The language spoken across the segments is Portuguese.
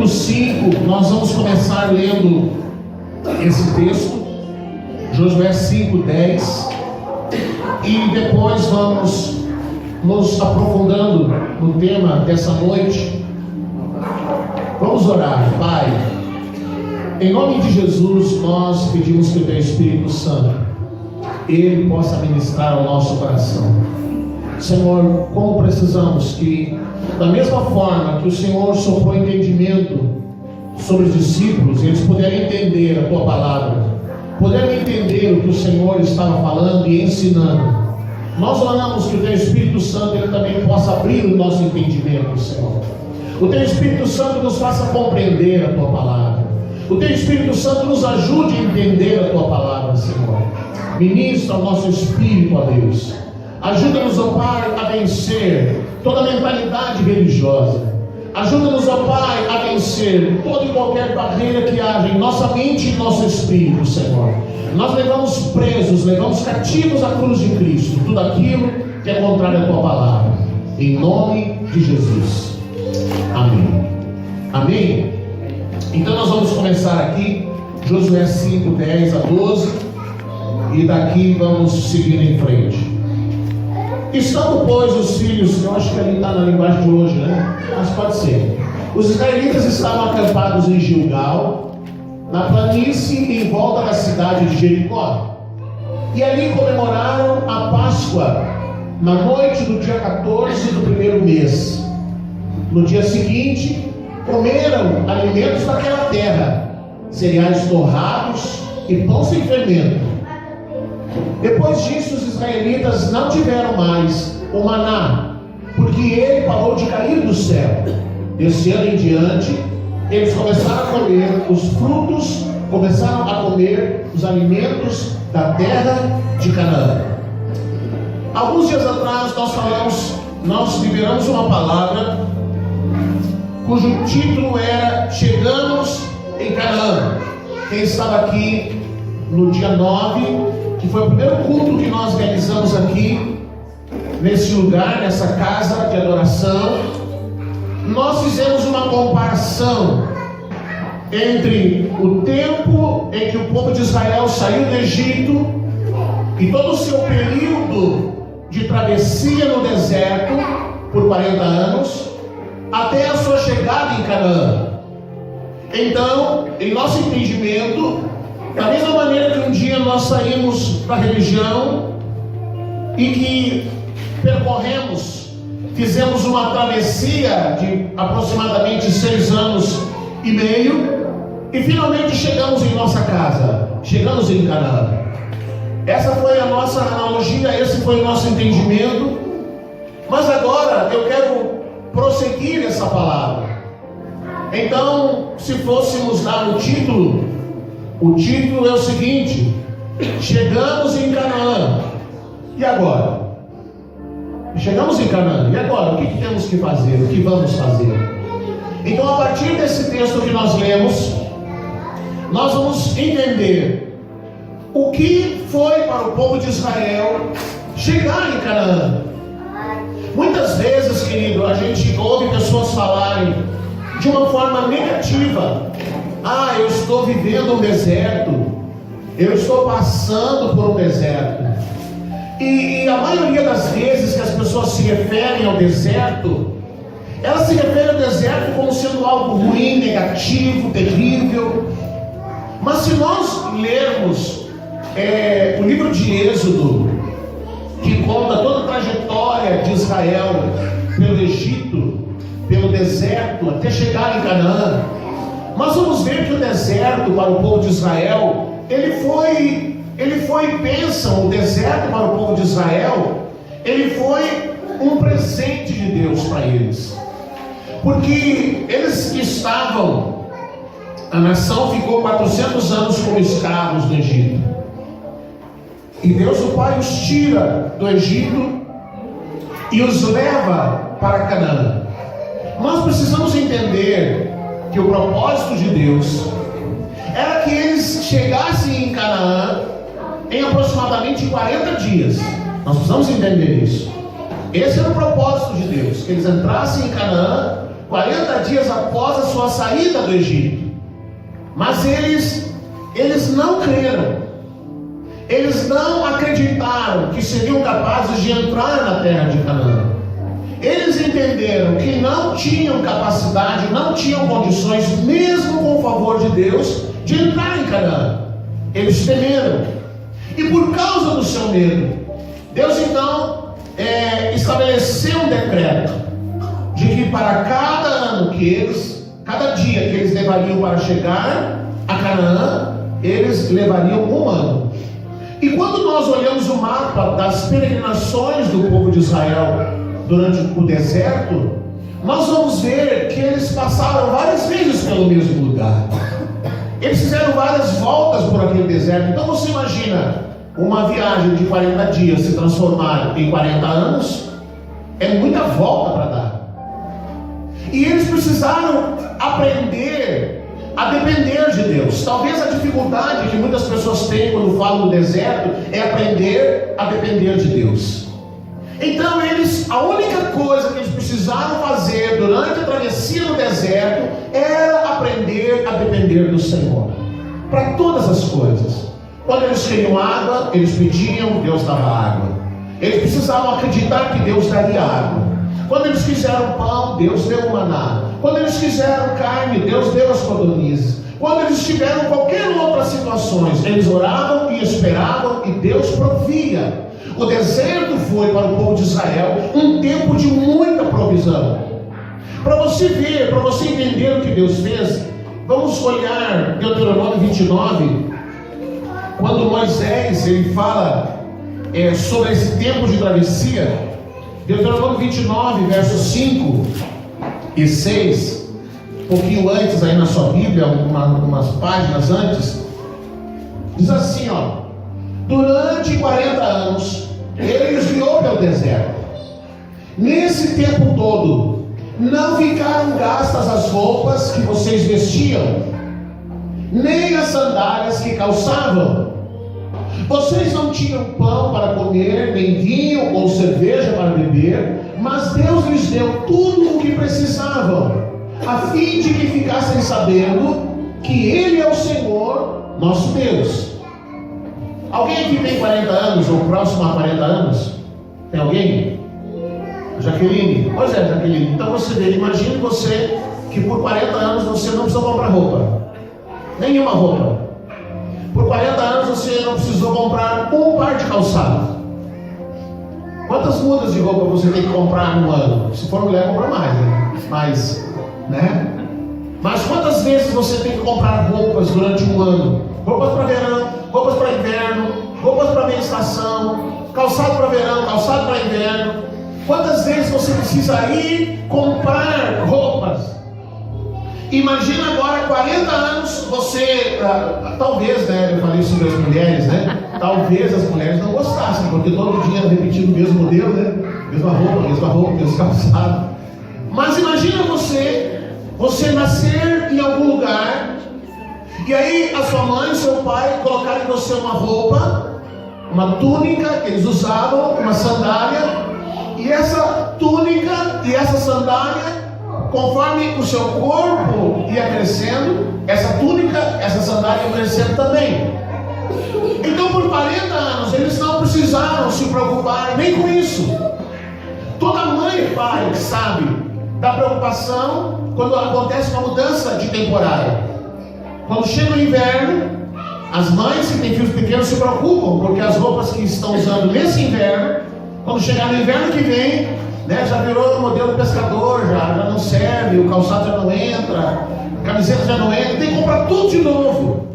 capítulo 5, nós vamos começar lendo esse texto, Josué 5:10, e depois vamos nos aprofundando no tema dessa noite. Vamos orar. Pai, em nome de Jesus, nós pedimos que o Teu Espírito Santo, Ele possa ministrar ao nosso coração. Senhor, como precisamos que, da mesma forma que o Senhor soprou entendimento sobre os discípulos, eles puderam entender a Tua palavra, puderam entender o que o Senhor estava falando e ensinando. Nós oramos que o Teu Espírito Santo Ele também possa abrir o nosso entendimento, Senhor. O Teu Espírito Santo nos faça compreender a Tua palavra. O Teu Espírito Santo nos ajude a entender a Tua palavra, Senhor. Ministra o nosso espírito, ó Deus. Ajuda-nos, ó Pai, a vencer toda mentalidade religiosa. Ajuda-nos, ó Pai, a vencer toda e qualquer barreira que haja em nossa mente e em nosso espírito, Senhor. Nós levamos presos, levamos cativos à cruz de Cristo tudo aquilo que é contrário à Tua palavra. Em nome de Jesus. Amém. Amém? Então nós vamos começar aqui, Josué 5:10-12, e daqui vamos seguir em frente. Estando, pois, os filhos, eu acho que ali está na linguagem de hoje, né? Mas pode ser. Os israelitas estavam acampados em Gilgal, na planície em volta da cidade de Jericó. E ali comemoraram a Páscoa, na noite do dia 14 do primeiro mês. No dia seguinte, comeram alimentos daquela terra, cereais torrados e pão sem fermento. Depois disso, os israelitas não tiveram mais o maná, porque ele parou de cair do céu. Desse ano em diante, eles começaram a comer os frutos, começaram a comer os alimentos da terra de Canaã. Alguns dias atrás nós liberamos uma palavra cujo título era Chegamos em Canaã. Quem estava aqui no dia 9, que foi o primeiro culto que nós realizamos aqui, nesse lugar, nessa casa de adoração, nós fizemos uma comparação entre o tempo em que o povo de Israel saiu do Egito e todo o seu período de travessia no deserto por 40 anos, até a sua chegada em Canaã. Então, em nosso entendimento, da mesma maneira que um dia nós saímos da religião e que fizemos uma travessia de aproximadamente 6 anos e meio e finalmente chegamos em nossa casa, chegamos em Canaã. Essa foi a nossa analogia, esse foi o nosso entendimento. Mas agora eu quero prosseguir essa palavra. Então, se fôssemos dar o título é o seguinte: chegamos em Canaã. E agora? Chegamos em Canaã. E agora? O que temos que fazer? O que vamos fazer? Então, a partir desse texto que nós lemos, nós vamos entender o que foi para o povo de Israel chegar em Canaã. Muitas vezes, querido, a gente ouve pessoas falarem de uma forma negativa: ah, eu estou vivendo um deserto, eu estou passando por um deserto. E a maioria das vezes que as pessoas se referem ao deserto, elas se referem ao deserto como sendo algo ruim, negativo, terrível. Mas se nós lermos o livro de Êxodo, que conta toda a trajetória de Israel pelo Egito, pelo deserto, até chegar em Canaã, nós vamos ver que o deserto para o povo de Israel, ele foi bênção. O deserto para o povo de Israel, ele foi um presente de Deus para eles, porque eles estavam, a nação ficou 400 anos como escravos no Egito, e Deus o Pai os tira do Egito e os leva para Canaã. Nós precisamos entender que o propósito de Deus era que eles chegassem em Canaã em aproximadamente 40 dias. Nós precisamos entender isso. Esse era o propósito de Deus, que eles entrassem em Canaã 40 dias após a sua saída do Egito. Mas eles não creram. Eles não acreditaram que seriam capazes de entrar na terra de Canaã. Eles entenderam que não tinham capacidade, não tinham condições, mesmo com o favor de Deus, de entrar em Canaã. Eles temeram. E por causa do seu medo, Deus então estabeleceu um decreto de que para cada ano cada dia que eles levariam para chegar a Canaã, eles levariam um ano. E quando nós olhamos o mapa das peregrinações do povo de Israel durante o deserto, nós vamos ver que eles passaram várias vezes pelo mesmo lugar. Eles fizeram várias voltas por aquele deserto. Então você imagina uma viagem de 40 dias se transformar em 40 anos, é muita volta para dar. E eles precisaram aprender a depender de Deus. Talvez a dificuldade que muitas pessoas têm quando falam do deserto é aprender a depender de Deus. Então a única coisa que eles precisaram fazer durante a travessia no deserto era aprender a depender do Senhor. Para todas as coisas. Quando eles queriam água, eles pediam, Deus dava água. Eles precisavam acreditar que Deus daria água. Quando eles quiseram pão, Deus deu o maná. Quando eles quiseram carne, Deus deu as codornizes. Quando eles tiveram qualquer outras situações, eles oravam e esperavam e Deus provia. O deserto foi para o povo de Israel um tempo de muita provisão. Para você ver, para você entender o que Deus fez, vamos olhar Deuteronômio 29, quando Moisés ele fala sobre esse tempo de travessia. Deuteronômio 29, versos 5 e 6, um pouquinho antes aí na sua Bíblia, umas páginas antes, diz assim, ó: durante 40 anos ele os guiou pelo deserto. Nesse tempo todo não ficaram gastas as roupas que vocês vestiam, nem as sandálias que calçavam. Vocês não tinham pão para comer, nem vinho ou cerveja para beber, mas Deus lhes deu tudo o que precisavam, a fim de que ficassem sabendo que Ele é o Senhor, nosso Deus. Alguém aqui tem 40 anos ou próximo a 40 anos? Tem alguém? Jaqueline? Pois é, Jaqueline. Então você vê, imagine você que por 40 anos você não precisou comprar roupa, nenhuma roupa. Por 40 anos você não precisou comprar um par de calçado. Quantas mudas de roupa você tem que comprar no ano? Se for mulher, compra mais, né? Mas quantas vezes você tem que comprar roupas durante um ano? Roupas para verão, roupas para inverno, roupas para meia estação, calçado para verão, calçado para inverno. Quantas vezes você precisa ir comprar roupas? Imagina agora 40 anos você, talvez, né, eu falei sobre as mulheres, né? Talvez as mulheres não gostassem, porque todo dia repetindo o mesmo modelo, né? Mesma roupa, mesmo calçado. Mas imagina você nascer em algum lugar, e aí a sua mãe e seu pai colocarem em você uma roupa, uma túnica que eles usavam, uma sandália, e essa túnica e essa sandália, conforme o seu corpo ia crescendo, essa túnica, essa sandália ia crescendo também. Então por 40 anos eles não precisaram se preocupar nem com isso. Toda mãe e pai sabe da preocupação quando acontece uma mudança de temporada. Quando chega o inverno, as mães que têm filhos pequenos se preocupam, porque as roupas que estão usando nesse inverno, quando chegar no inverno que vem, né, já virou o modelo pescador, já não serve, o calçado já não entra, a camiseta já não entra, tem que comprar tudo de novo.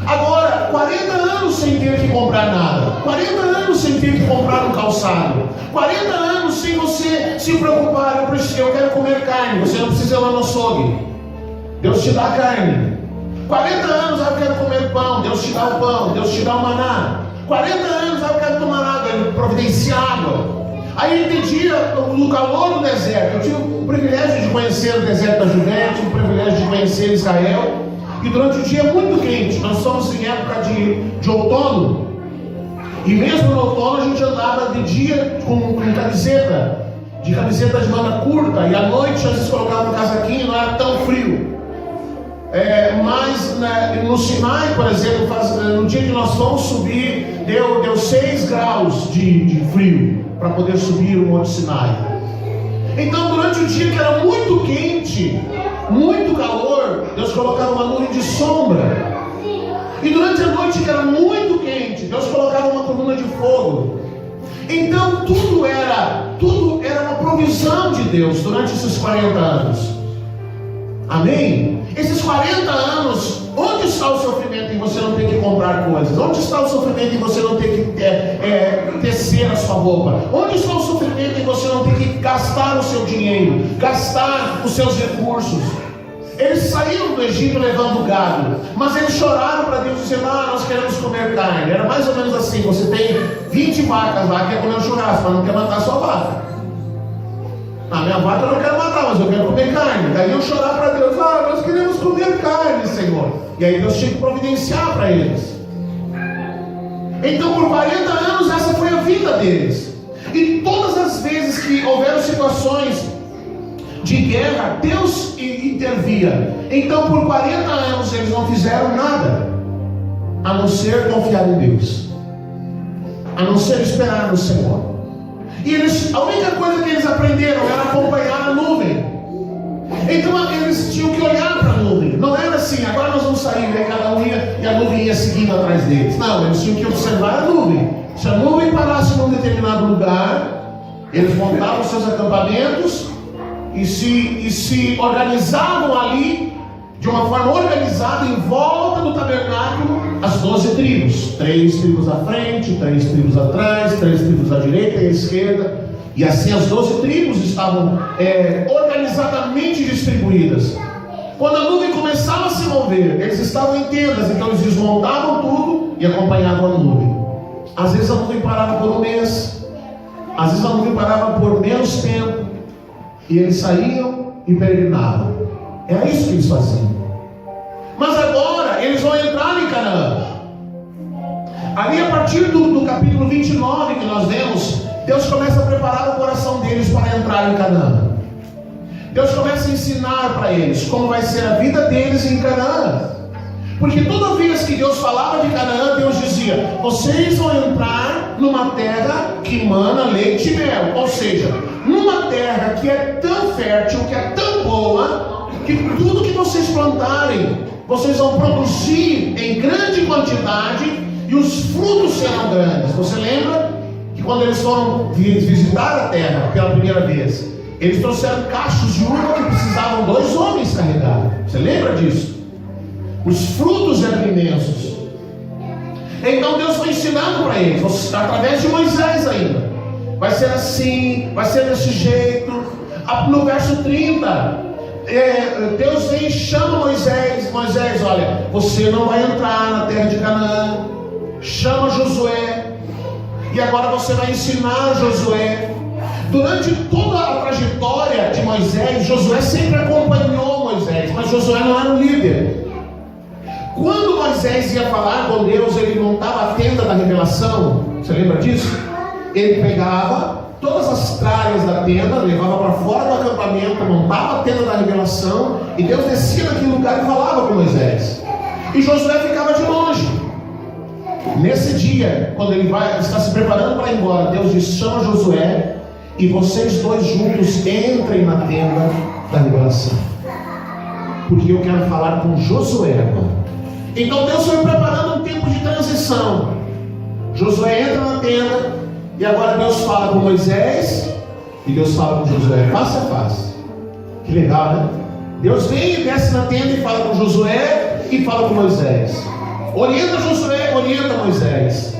Agora, 40 anos sem ter que comprar nada, 40 anos sem ter que comprar um calçado, 40 anos sem você se preocupar, eu quero comer carne, você não precisa ir lá no açougue, Deus te dá a carne. 40 anos eu quero comer pão, Deus te dá o pão, Deus te dá o maná. 40 anos eu quero tomar água, Ele providencia água. Aí entendia no calor do deserto. Eu tive o privilégio de conhecer o deserto da Judéia, tive o privilégio de conhecer Israel. E durante o dia muito quente, nós estamos em época de outono. E mesmo no outono a gente andava de dia com camiseta. de camiseta de manga curta, e à noite às vezes colocava um casaquinho, não era tão frio. Mas no Sinai, por exemplo, no dia que nós fomos subir, deu 6 graus de frio para poder subir o Monte Sinai. Então, durante o dia que era muito quente, muito calor, Deus colocava uma nuvem de sombra. E durante a noite que era muito quente, Deus colocava uma coluna de fogo. Então tudo era uma provisão de Deus durante esses 40 anos. Amém? Esses 40 anos, onde está o sofrimento em você não ter que comprar coisas? Onde está o sofrimento em você não ter que tecer a sua roupa? Onde está o sofrimento em você não ter que gastar o seu dinheiro, gastar os seus recursos? Eles saíram do Egito levando gado, mas eles choraram para Deus dizendo: nós queremos comer carne. Era mais ou menos assim: você tem 20 vacas lá, quer comer um churrasco, mas não quer matar a sua vaca. Minha vaca eu não quero matar, mas eu quero comer carne. Daí eu chorar para Deus: nós queremos comer carne, Senhor. E aí Deus tinha que providenciar para eles. Então por 40 anos essa foi a vida deles. E todas as vezes que houveram situações de guerra, Deus intervia. Então por 40 anos eles não fizeram nada, a não ser confiar em Deus, a não ser esperar no Senhor. E a única coisa que eles aprenderam era acompanhar a nuvem. Então eles tinham que olhar para a nuvem. Não era assim: agora nós vamos sair, né? Cada um ia e a nuvem ia seguindo atrás deles. Não, eles tinham que observar a nuvem. Se a nuvem parasse num determinado lugar, eles montavam seus acampamentos e se organizavam ali de uma forma organizada em volta do tabernáculo, as 12 tribos, 3 tribos à frente, 3 tribos atrás, 3 tribos à direita e à esquerda, e assim as 12 tribos estavam organizadamente distribuídas. Quando a nuvem começava a se mover, eles estavam em tendas, então eles desmontavam tudo e acompanhavam a nuvem. Às vezes a nuvem parava por um mês, às vezes a nuvem parava por menos tempo, e eles saíam e peregrinavam. Era isso que eles faziam. Mas agora eles vão entrar em Canaã. Ali a partir do capítulo 29 que nós vemos, Deus começa a preparar o coração deles para entrar em Canaã. Deus começa a ensinar para eles como vai ser a vida deles em Canaã. Porque toda vez que Deus falava de Canaã, Deus dizia: vocês vão entrar numa terra que mana leite e mel. Ou seja, numa terra que é tão fértil, que é tão boa, que tudo que vocês plantarem, vocês vão produzir em grande quantidade e os frutos serão grandes. Você lembra que quando eles foram visitar a terra pela primeira vez, eles trouxeram cachos de uva que precisavam 2 homens carregar? Você lembra disso? Os frutos eram imensos. Então Deus foi ensinando para eles, através de Moisés ainda: vai ser assim, vai ser desse jeito. No verso 30, Deus vem e chama Moisés: Moisés, olha, você não vai entrar na terra de Canaã. Chama Josué, e agora você vai ensinar Josué. Durante toda a trajetória de Moisés, Josué sempre acompanhou Moisés, mas Josué não era o líder. Quando Moisés ia falar com Deus, ele montava a tenda da revelação. Você lembra disso? Ele pegava todas as tralhas da tenda, levava para fora do acampamento, montava a tenda da revelação, e Deus descia naquele lugar e falava com Moisés. E Josué ficava de longe. Nesse dia, quando ele está se preparando para ir embora, Deus diz: chama Josué, e vocês 2 juntos entrem na tenda da revelação, porque eu quero falar com Josué agora. Então Deus foi preparando um tempo de transição. Josué entra na tenda, e agora Deus fala com Moisés, e Deus fala com Josué face a face. Que legal, né? Deus vem e desce na tenda e fala com Josué e fala com Moisés. Orienta Josué, orienta Moisés.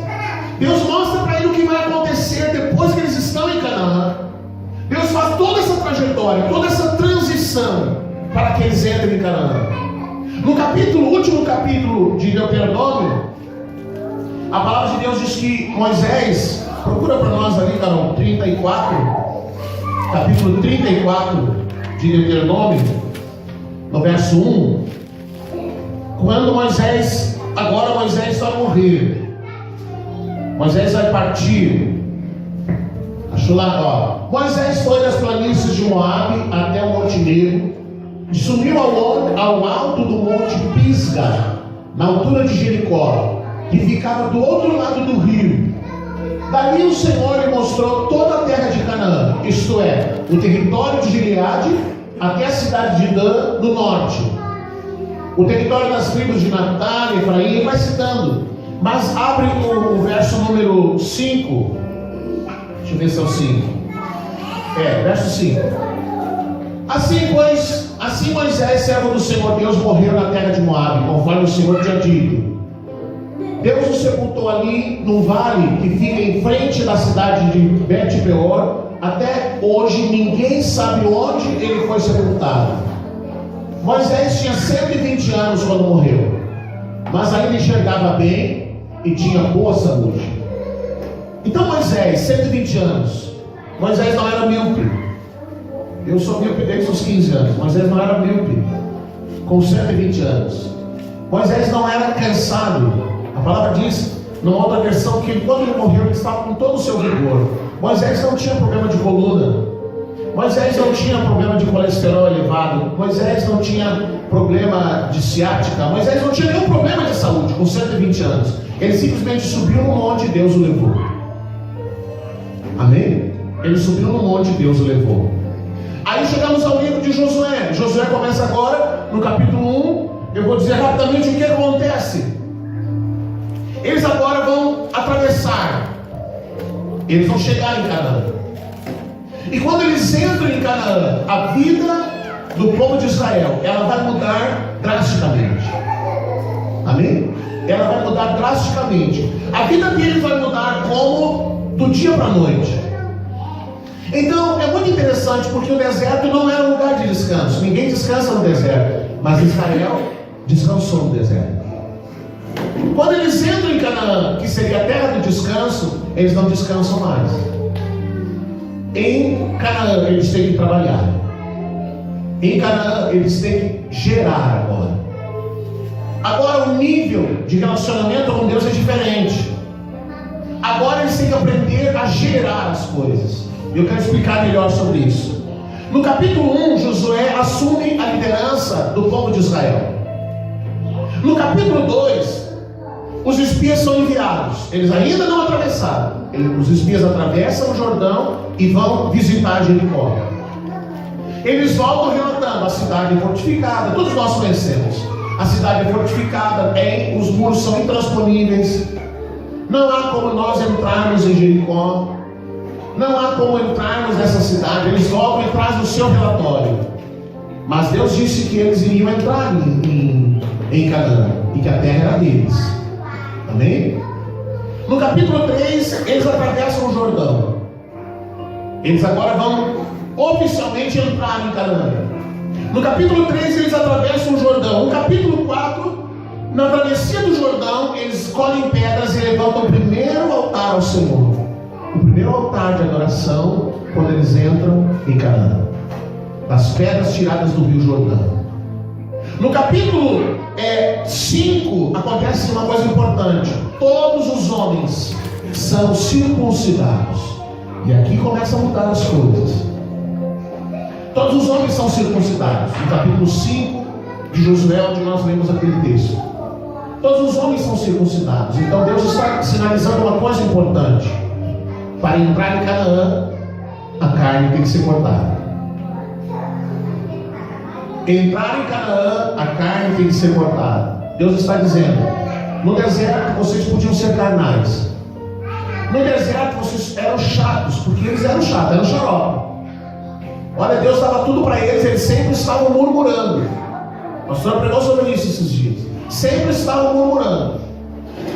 Deus mostra para ele o que vai acontecer depois que eles estão em Canaã. Deus faz toda essa trajetória, toda essa transição para que eles entrem em Canaã. No último capítulo de Deuteronômio, a palavra de Deus diz que Moisés, procura para nós ali, Carol, 34, capítulo 34 de Deuteronômio, no verso 1, quando agora Moisés vai morrer, Moisés vai partir. Achou lá, ó. Moisés foi das planícies de Moabe até o Monte Negro, e subiu ao alto do Monte Pisga, na altura de Jericó, que ficava do outro lado do rio. Dali o Senhor lhe mostrou toda a terra de Canaã, isto é, o território de Gileade até a cidade de Dan, no norte, o território das tribos de Naftali, Efraim, vai citando. Mas abre o verso número 5. Deixa eu ver se é o 5. Verso 5. Assim Moisés, servo do Senhor Deus, morreu na terra de Moabe, conforme o Senhor tinha dito. Deus o sepultou ali, num vale que fica em frente da cidade de Bet-peor. Até hoje ninguém sabe onde ele foi sepultado. Moisés tinha 120 anos quando morreu, mas ainda enxergava bem e tinha boa saúde. Então Moisés, 120 anos, Moisés não era míope. Eu sou míope desde os 15 anos. Moisés não era míope com 120 anos. Moisés não era cansado. A palavra diz, numa outra versão, que quando ele morreu, ele estava com todo o seu vigor. Moisés não tinha problema de coluna. Moisés não tinha problema de colesterol elevado. Moisés não tinha problema de ciática. Moisés não tinha nenhum problema de saúde com 120 anos. Ele simplesmente subiu no monte e Deus o levou. Amém? Ele subiu no monte e Deus o levou. Aí chegamos ao livro de Josué. Josué começa agora, no capítulo 1. Eu vou dizer rapidamente o que acontece. Eles agora vão atravessar. Eles vão chegar em Canaã. E quando eles entram em Canaã, a vida do povo de Israel, ela vai mudar drasticamente. Amém? Ela vai mudar drasticamente. A vida deles vai mudar como do dia para a noite. Então é muito interessante, porque o deserto não era um lugar de descanso. Ninguém descansa no deserto, mas Israel descansou no deserto. Quando eles entram em Canaã, que seria a terra do descanso, eles não descansam mais. Em Canaã eles têm que trabalhar. Em Canaã eles têm que gerar agora. Agora o nível de relacionamento com Deus é diferente. Agora eles têm que aprender a gerar as coisas. Eu quero explicar melhor sobre isso. No capítulo 1, Josué assume a liderança do povo de Israel. No capítulo 2, os espias são enviados. Eles ainda não atravessaram. Os espias atravessam o Jordão e vão visitar Jericó. Eles voltam relatando: a cidade é fortificada. Todos nós conhecemos. A cidade é fortificada, os muros são intransponíveis. Não há como nós entrarmos em Jericó. Não há como entrarmos nessa cidade. Eles voltam e trazem o seu relatório. Mas Deus disse que eles iriam entrar em Canaã e que a terra era deles. Amém? No capítulo 3, eles atravessam o Jordão. Eles agora vão oficialmente entrar em Canaã. No capítulo 3, eles atravessam o Jordão. No capítulo 4, na travessia do Jordão, eles colhem pedras e levantam o primeiro altar ao Senhor. O primeiro altar de adoração, quando eles entram em Canaã. Das pedras tiradas do rio Jordão. No capítulo 5, acontece uma coisa importante. Todos os homens são circuncidados. E aqui começa a mudar as coisas. Todos os homens são circuncidados. No capítulo 5 de Josué, onde nós lemos aquele texto. Todos os homens são circuncidados. Então Deus está sinalizando uma coisa importante. Para entrar em Canaã, a carne tem que ser cortada. Entrar em Canaã, a carne tem que ser cortada. Deus está dizendo: no deserto vocês podiam ser carnais. No deserto vocês eram chatos, porque eles eram chatos, eram xarope. Olha, Deus dava tudo para eles sempre estavam murmurando. O pastor pregou sobre isso esses dias. Sempre estavam murmurando.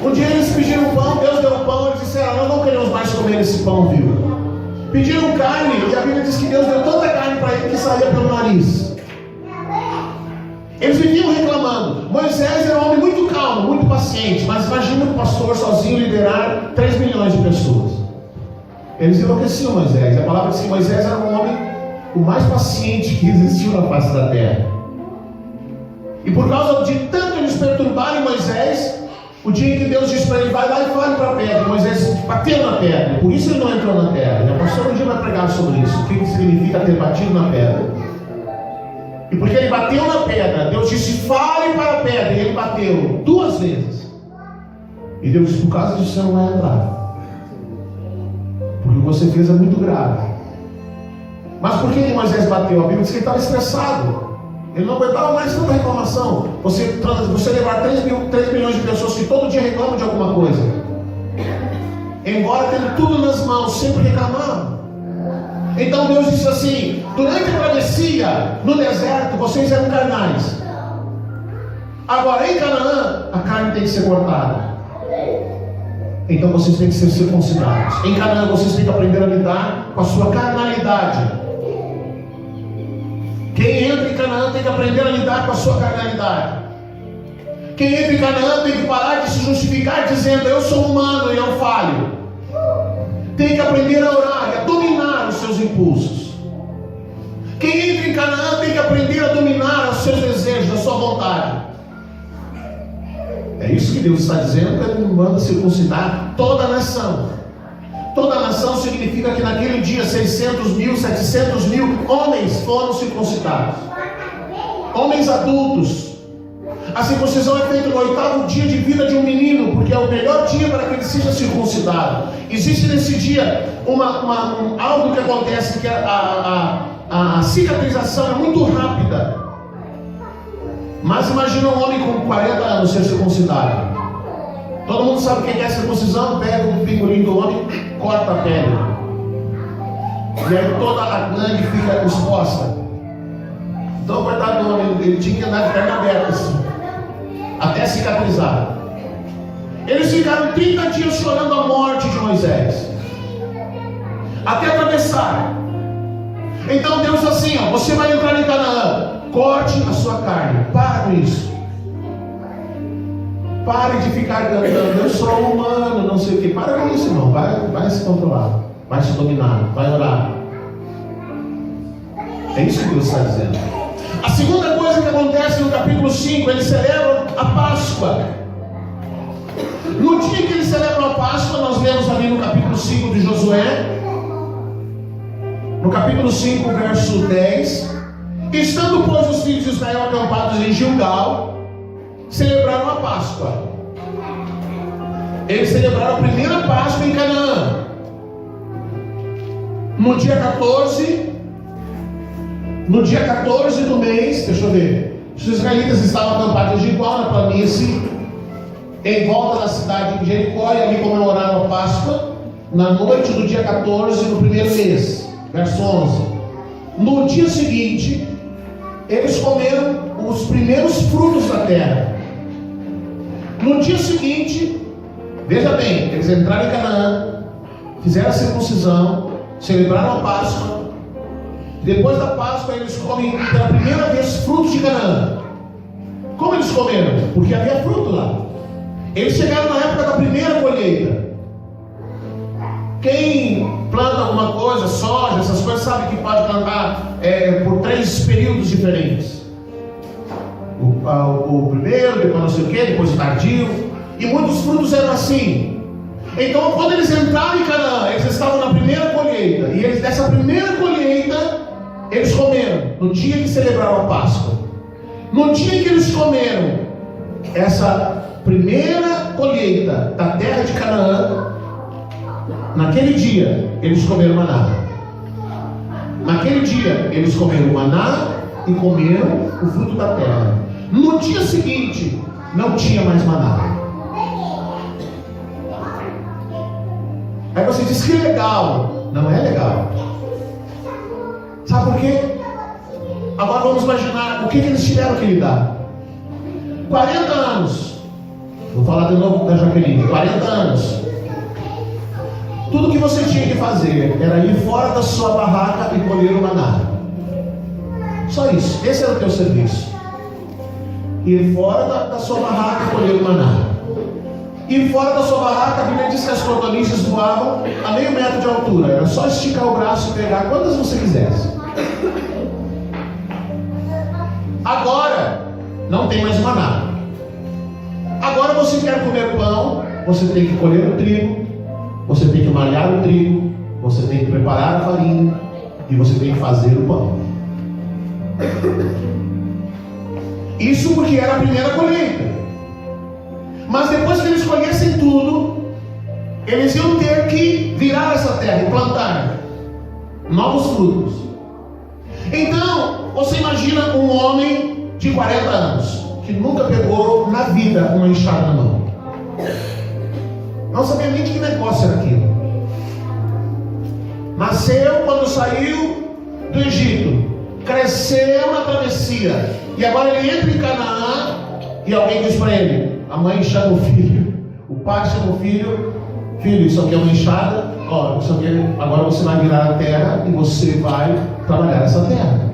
Um dia eles pediram pão, Deus deu pão, eles disseram: nós não queremos mais comer esse pão vivo. Pediram carne, e a Bíblia diz que Deus deu tanta carne para eles que saía pelo nariz. Eles viviam reclamando. Moisés era um homem muito calmo, muito paciente. Mas imagina o pastor sozinho liderar 3 milhões de pessoas. Eles enlouqueciam Moisés. A palavra diz que Moisés era um homem o mais paciente que existiu na face da terra. E por causa de tanto eles perturbarem Moisés, O dia em que Deus disse para ele, vai lá e fale para a pedra. Moisés bateu na pedra, por isso ele não entrou na pedra. A pastora um dia vai pregar sobre isso, o que significa ter batido na pedra. E porque ele bateu na pedra, Deus disse, fale para a pedra, e ele bateu 2 vezes. E Deus disse, por causa disso você não vai entrar, porque o que você fez é muito grave. Mas por que Moisés bateu? A Bíblia diz que ele estava estressado. Ele não aguentava mais tanta reclamação. Você levar 3 milhões de pessoas que todo dia reclamam de alguma coisa, embora tendo tudo nas mãos, sempre reclamando. Então Deus disse assim, durante a travessia no deserto, vocês eram carnais. Agora em Canaã, a carne tem que ser cortada. Então vocês têm que ser circuncidados. Em Canaã vocês têm que aprender a lidar com a sua carnalidade. Quem entra em Canaã tem que aprender a lidar com a sua carnalidade. Quem entra em Canaã tem que parar de se justificar dizendo, eu sou humano e eu falho. Tem que aprender a orar e a dominar os seus impulsos. Quem entra em Canaã tem que aprender a dominar os seus desejos, a sua vontade. É isso que Deus está dizendo, que Ele manda circuncidar toda a nação. Toda a nação significa que naquele dia 600 mil, 700 mil homens foram circuncidados. Homens adultos. A circuncisão é feita no 8º dia de vida de um menino, porque é o melhor dia para que ele seja circuncidado. Existe nesse dia algo que acontece, que a cicatrização é muito rápida. Mas imagina um homem com 40 anos ser circuncidado. Todo mundo sabe o que é circuncisão? Pega o pingolim do homem, corta a pele, e aí toda a glande fica exposta. Então, coitado do homem, ele tinha que andar de perna aberta assim, até cicatrizar. Eles ficaram 30 dias chorando a morte de Moisés, até atravessar. Então Deus assim, você vai entrar em Canaã, corte a sua carne. Para com isso. Pare de ficar cantando, eu sou humano, não sei o que. Para com isso, irmão. Vai se controlar, vai se dominar, vai orar. É isso que Deus está dizendo. A segunda coisa que acontece no capítulo 5, eles celebram a Páscoa. No dia que eles celebram a Páscoa, nós lemos ali no capítulo 5 de Josué, no capítulo 5, verso 10, estando, pois, os filhos de Israel acampados em Gilgal, celebraram a Páscoa. Eles celebraram a primeira Páscoa em Canaã. No dia 14 do mês, deixa eu ver, os israelitas estavam acampados em Gilgal, na planície, em volta da cidade de Jericó, e ali comemoraram a Páscoa na noite do dia 14 do primeiro mês, verso 11. No dia seguinte, eles comeram os primeiros frutos da terra. No dia seguinte, veja bem, eles entraram em Canaã, fizeram a circuncisão, celebraram a Páscoa. Depois da Páscoa, eles comem pela primeira vez frutos de Canaã. Como eles comeram? Porque havia fruto lá. Eles chegaram na época da primeira colheita. Quem planta alguma coisa, soja, essas coisas, sabe que pode plantar por 3 períodos diferentes. O primeiro, depois não sei o que, depois o tardio. E muitos frutos eram assim. Então, quando eles entraram em Canaã, eles estavam na primeira colheita. E eles, dessa primeira colheita, eles comeram no dia que celebraram a Páscoa. No dia que eles comeram essa primeira colheita da terra de Canaã, naquele dia eles comeram maná. Naquele dia eles comeram maná e comeram o fruto da terra. No dia seguinte não tinha mais maná. Aí você diz que legal. Não é legal. Sabe por quê? Agora vamos imaginar o que eles tiveram que lidar. 40 anos. Vou falar de novo da Jaqueline. 40 anos. Tudo que você tinha que fazer era ir fora da sua barraca e colher o maná. Só isso. Esse era o teu serviço. Ir fora da sua barraca e colher o maná. Ir fora da sua barraca, a Bíblia diz que as cordonices voavam a meio metro de altura. Era só esticar o braço e pegar quantas você quisesse. Agora não tem mais maná. Agora você quer comer pão, você tem que colher o trigo, você tem que malhar o trigo, você tem que preparar a farinha e você tem que fazer o pão. Isso porque era a primeira colheita. Mas depois que eles colhessem tudo, eles iam ter que virar essa terra e plantar novos frutos. Então, você imagina um homem de 40 anos que nunca pegou na vida uma enxada na mão. Não sabia nem de que negócio era aquilo. Nasceu quando saiu do Egito, cresceu na travessia, e agora ele entra em Canaã e alguém diz para ele, a mãe chama o filho, o pai chama o filho, filho, isso aqui é uma enxada, ó, isso aqui, agora você vai virar a terra e você vai trabalhar essa terra.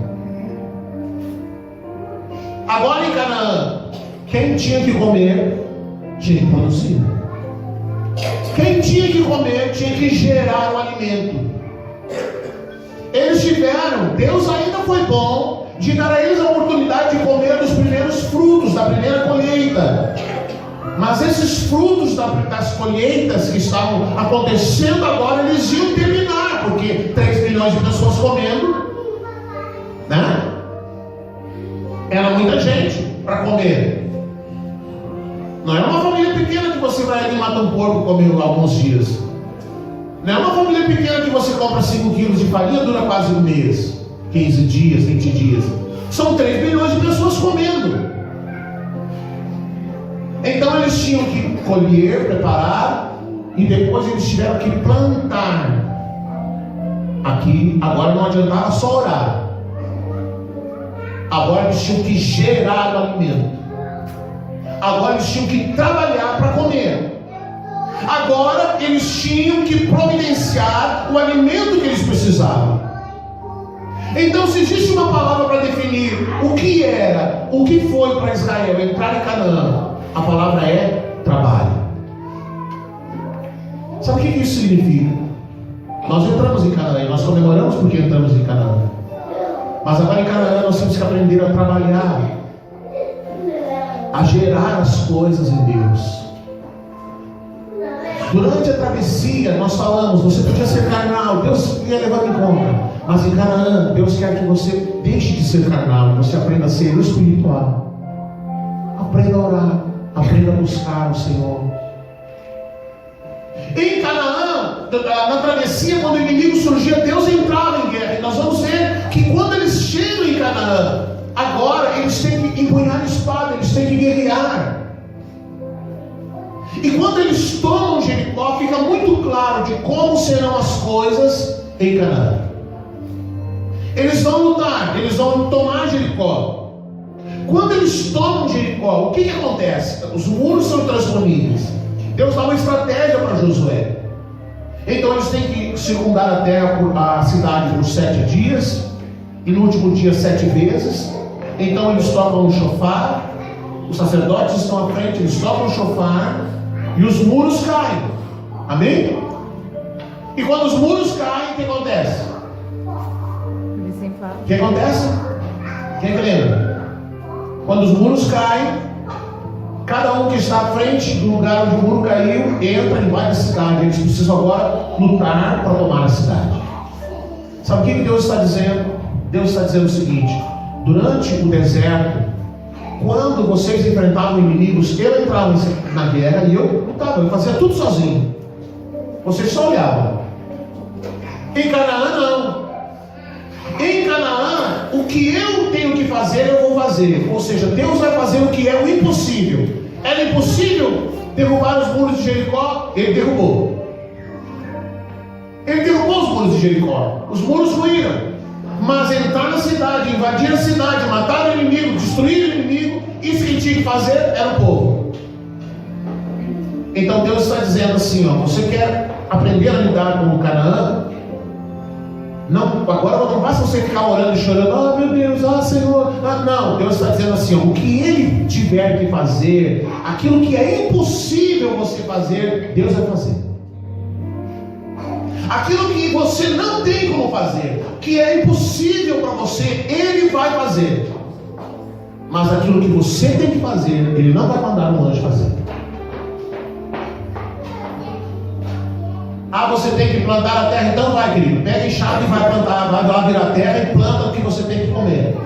Agora em Canaã, quem tinha que comer tinha que produzir. Quem tinha que comer tinha que gerar o alimento. Eles tiveram, Deus ainda foi bom de dar a eles a oportunidade de comer dos primeiros frutos da primeira colheita. Mas esses frutos das colheitas que estavam acontecendo agora, eles iam terminar, porque 3 milhões de pessoas comendo, né? Era muita gente para comer. Não é uma família pequena que você vai ali e mata um porco e come alguns dias. Não é uma família pequena que você compra 5 quilos de farinha, dura quase um mês, 15 dias, 20 dias. São 3 milhões de pessoas comendo. Então eles tinham que colher, preparar, e depois eles tiveram que plantar. Aqui, agora não adiantava só orar. Agora eles tinham que gerar o alimento. Agora eles tinham que trabalhar para comer. Agora eles tinham que providenciar o alimento que eles precisavam. Então, se existe uma palavra para definir o que era, o que foi para Israel entrar em Canaã, a palavra é trabalho. Sabe o que isso significa? Nós entramos em Canaã e nós comemoramos porque entramos em Canaã. Mas agora em Canaã nós temos que aprender a trabalhar, a gerar as coisas em Deus. Durante a travessia nós falamos, você podia ser carnal, Deus ia levar em conta. Mas em Canaã, Deus quer que você deixe de ser carnal, você aprenda a ser espiritual. Aprenda a orar, aprenda a buscar o Senhor. Em Canaã, na travessia, quando o inimigo surgia, Deus entrava em guerra. E nós vamos ver que quando eles chegam em Canaã, agora eles têm que empunhar a espada, eles têm que guerrear. E quando eles tomam Jericó, fica muito claro de como serão as coisas em Canaã. Eles vão lutar, eles vão tomar Jericó. Quando eles tomam Jericó, o que acontece? Os muros são intransponíveis. Deus dá uma estratégia para Josué. Então eles têm que circundar a terra, a cidade por 7 dias, e no último dia 7 vezes. Então eles tocam o shofar, os sacerdotes estão à frente, eles tocam o shofar, e os muros caem. Amém? E quando os muros caem, o que acontece? O que acontece? Quem lembra? Quando os muros caem, cada um que está à frente do lugar onde o muro caiu, entra e vai da cidade. Eles precisam agora lutar para tomar a cidade. Sabe o que Deus está dizendo? Deus está dizendo o seguinte: durante o deserto, quando vocês enfrentavam inimigos, eu entrava na guerra e eu lutava, eu fazia tudo sozinho. Vocês só olhavam. Em Canaã não. Em Canaã, o que eu tenho que fazer, eu vou fazer. Ou seja, Deus vai fazer o que é o impossível. Era impossível derrubar os muros de Jericó? Ele derrubou. Ele derrubou os muros de Jericó. Os muros ruíram. Mas entrar na cidade, invadir a cidade, matar o inimigo, destruir o inimigo, isso que tinha que fazer era o povo. Então Deus está dizendo assim, ó, você quer aprender a lidar com o Canaã? Não, agora não basta você ficar orando e chorando, ah, meu Deus, ah, Senhor, ah, não. Deus está dizendo assim, ó, o que Ele tiver que fazer, aquilo que é impossível você fazer, Deus vai fazer. Aquilo que você não tem como fazer, que é impossível para você, Ele vai fazer. Mas aquilo que você tem que fazer, Ele não vai mandar um anjo fazer. Ah, você tem que plantar a terra, então vai, querido. Pega enxada e vai plantar, vai lá virar a terra e planta o que você tem que comer.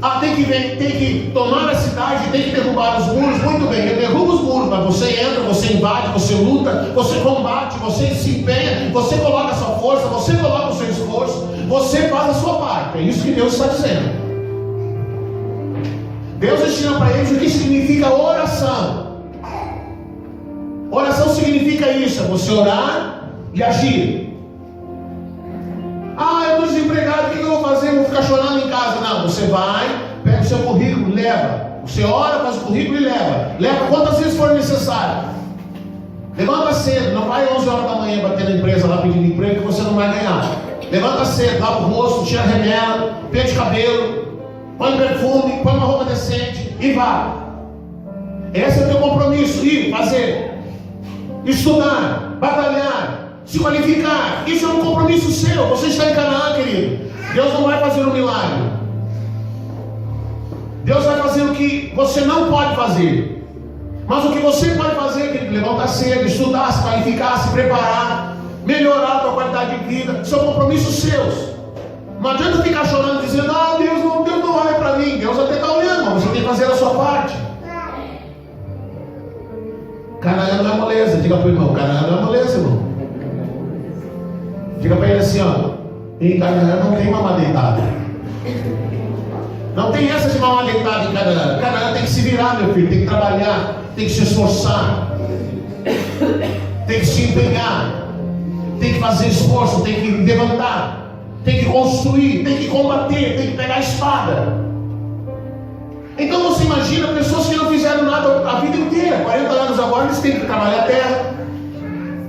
Ah, tem que tomar a cidade, tem que derrubar os muros. Muito bem, eu derrubo os muros, mas você entra, você invade, você luta, você combate, você se empenha, você coloca a sua força, você coloca o seu esforço, você faz a sua parte. É isso que Deus está dizendo. Deus ensina para eles o que significa oração. Oração significa isso, é você orar e agir. Ah, eu estou desempregado, o que eu vou fazer? Eu vou ficar chorando em casa. Não, você vai, pega o seu currículo, leva. Você ora, faz o currículo e leva. Leva quantas vezes for necessário. Levanta cedo, não vai 11 horas da manhã bater na empresa lá pedindo emprego que você não vai ganhar. Levanta cedo, lava o rosto, tira a remela, pente o cabelo, põe perfume, põe uma roupa decente e vá. Esse é o teu compromisso, ir, fazer. Estudar, batalhar, se qualificar. Isso é um compromisso seu. Você está em Canaã, querido. Deus não vai fazer um milagre. Deus vai fazer o que você não pode fazer. Mas o que você pode fazer, querido, levantar cedo, estudar, se qualificar, se preparar, melhorar a tua qualidade de vida. São compromissos seus. Não adianta ficar chorando dizendo, ah, Deus não olha para mim. Deus até está olhando, mas você tem que fazer a sua parte. Canaã não é moleza. Diga para o irmão, Canaã não é moleza, irmão. Diga para ele assim, ó, em Canaã não tem mamar deitada. Não tem essa de mamar deitada em Canaã. Canaã tem que se virar, meu filho, tem que trabalhar, tem que se esforçar, tem que se empenhar, tem que fazer esforço, tem que levantar, tem que construir, tem que combater, tem que pegar a espada. Então você imagina pessoas que não fizeram nada a vida inteira, 40 anos agora eles têm que trabalhar a terra,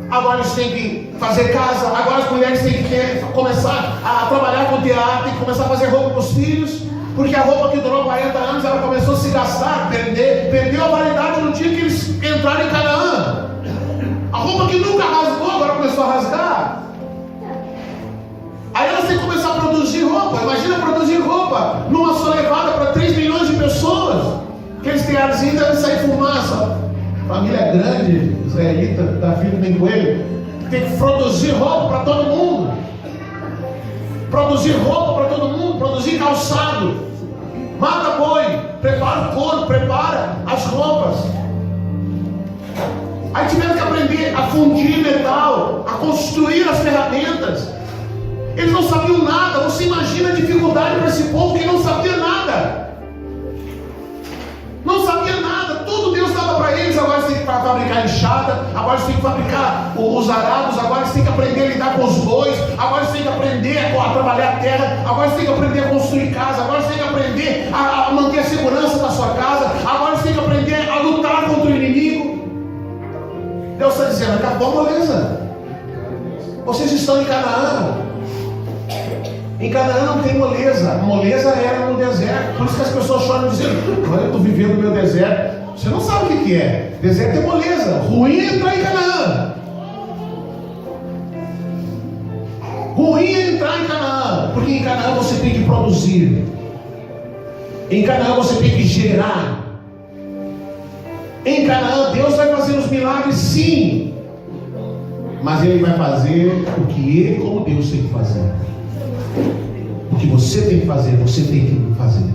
agora eles têm que fazer casa, agora as mulheres têm que começar a trabalhar com teatro, têm que começar a fazer roupa para os filhos, porque a roupa que durou 40 anos ela começou a se gastar, perdeu a validade no dia que eles entraram em Canaã. A roupa que nunca rasgou agora começou a rasgar. Aí elas têm que começar a produzir roupa. Imagina produzir roupa numa só levada para 3 milhões de pessoas. Aqueles teatrozinhos devem sair fumaça. Família grande, israelita, da filha nem coelho. Tem que produzir roupa para todo mundo. Produzir roupa para todo mundo. Produzir calçado. Mata boi. Prepara o couro. Prepara as roupas. Aí tiveram que aprender a fundir metal. A construir as ferramentas. Eles não sabiam nada. Você imagina a dificuldade para esse povo que não sabia nada. Não sabia nada. Tudo Deus dava para eles. Agora eles têm que fabricar enxada. Agora eles têm que fabricar os arados. Agora eles têm que aprender a lidar com os bois. Agora eles têm que aprender a trabalhar a terra. Agora eles têm que aprender a construir casa. Agora eles têm que aprender a manter a segurança da sua casa. Agora eles têm que aprender a lutar contra o inimigo. Deus está dizendo, acabou a moleza. Vocês estão em Canaã. Em Canaã não tem moleza. Moleza era no deserto. Por isso que as pessoas choram dizendo, olha, eu estou vivendo no meu deserto. Você não sabe o que é. Deserto é moleza. Ruim é entrar em Canaã. Ruim é entrar em Canaã. Porque em Canaã você tem que produzir. Em Canaã você tem que gerar. Em Canaã Deus vai fazer os milagres, sim. Mas Ele vai fazer o que Ele, como Deus, tem que fazer. O que você tem que fazer, você tem que fazer.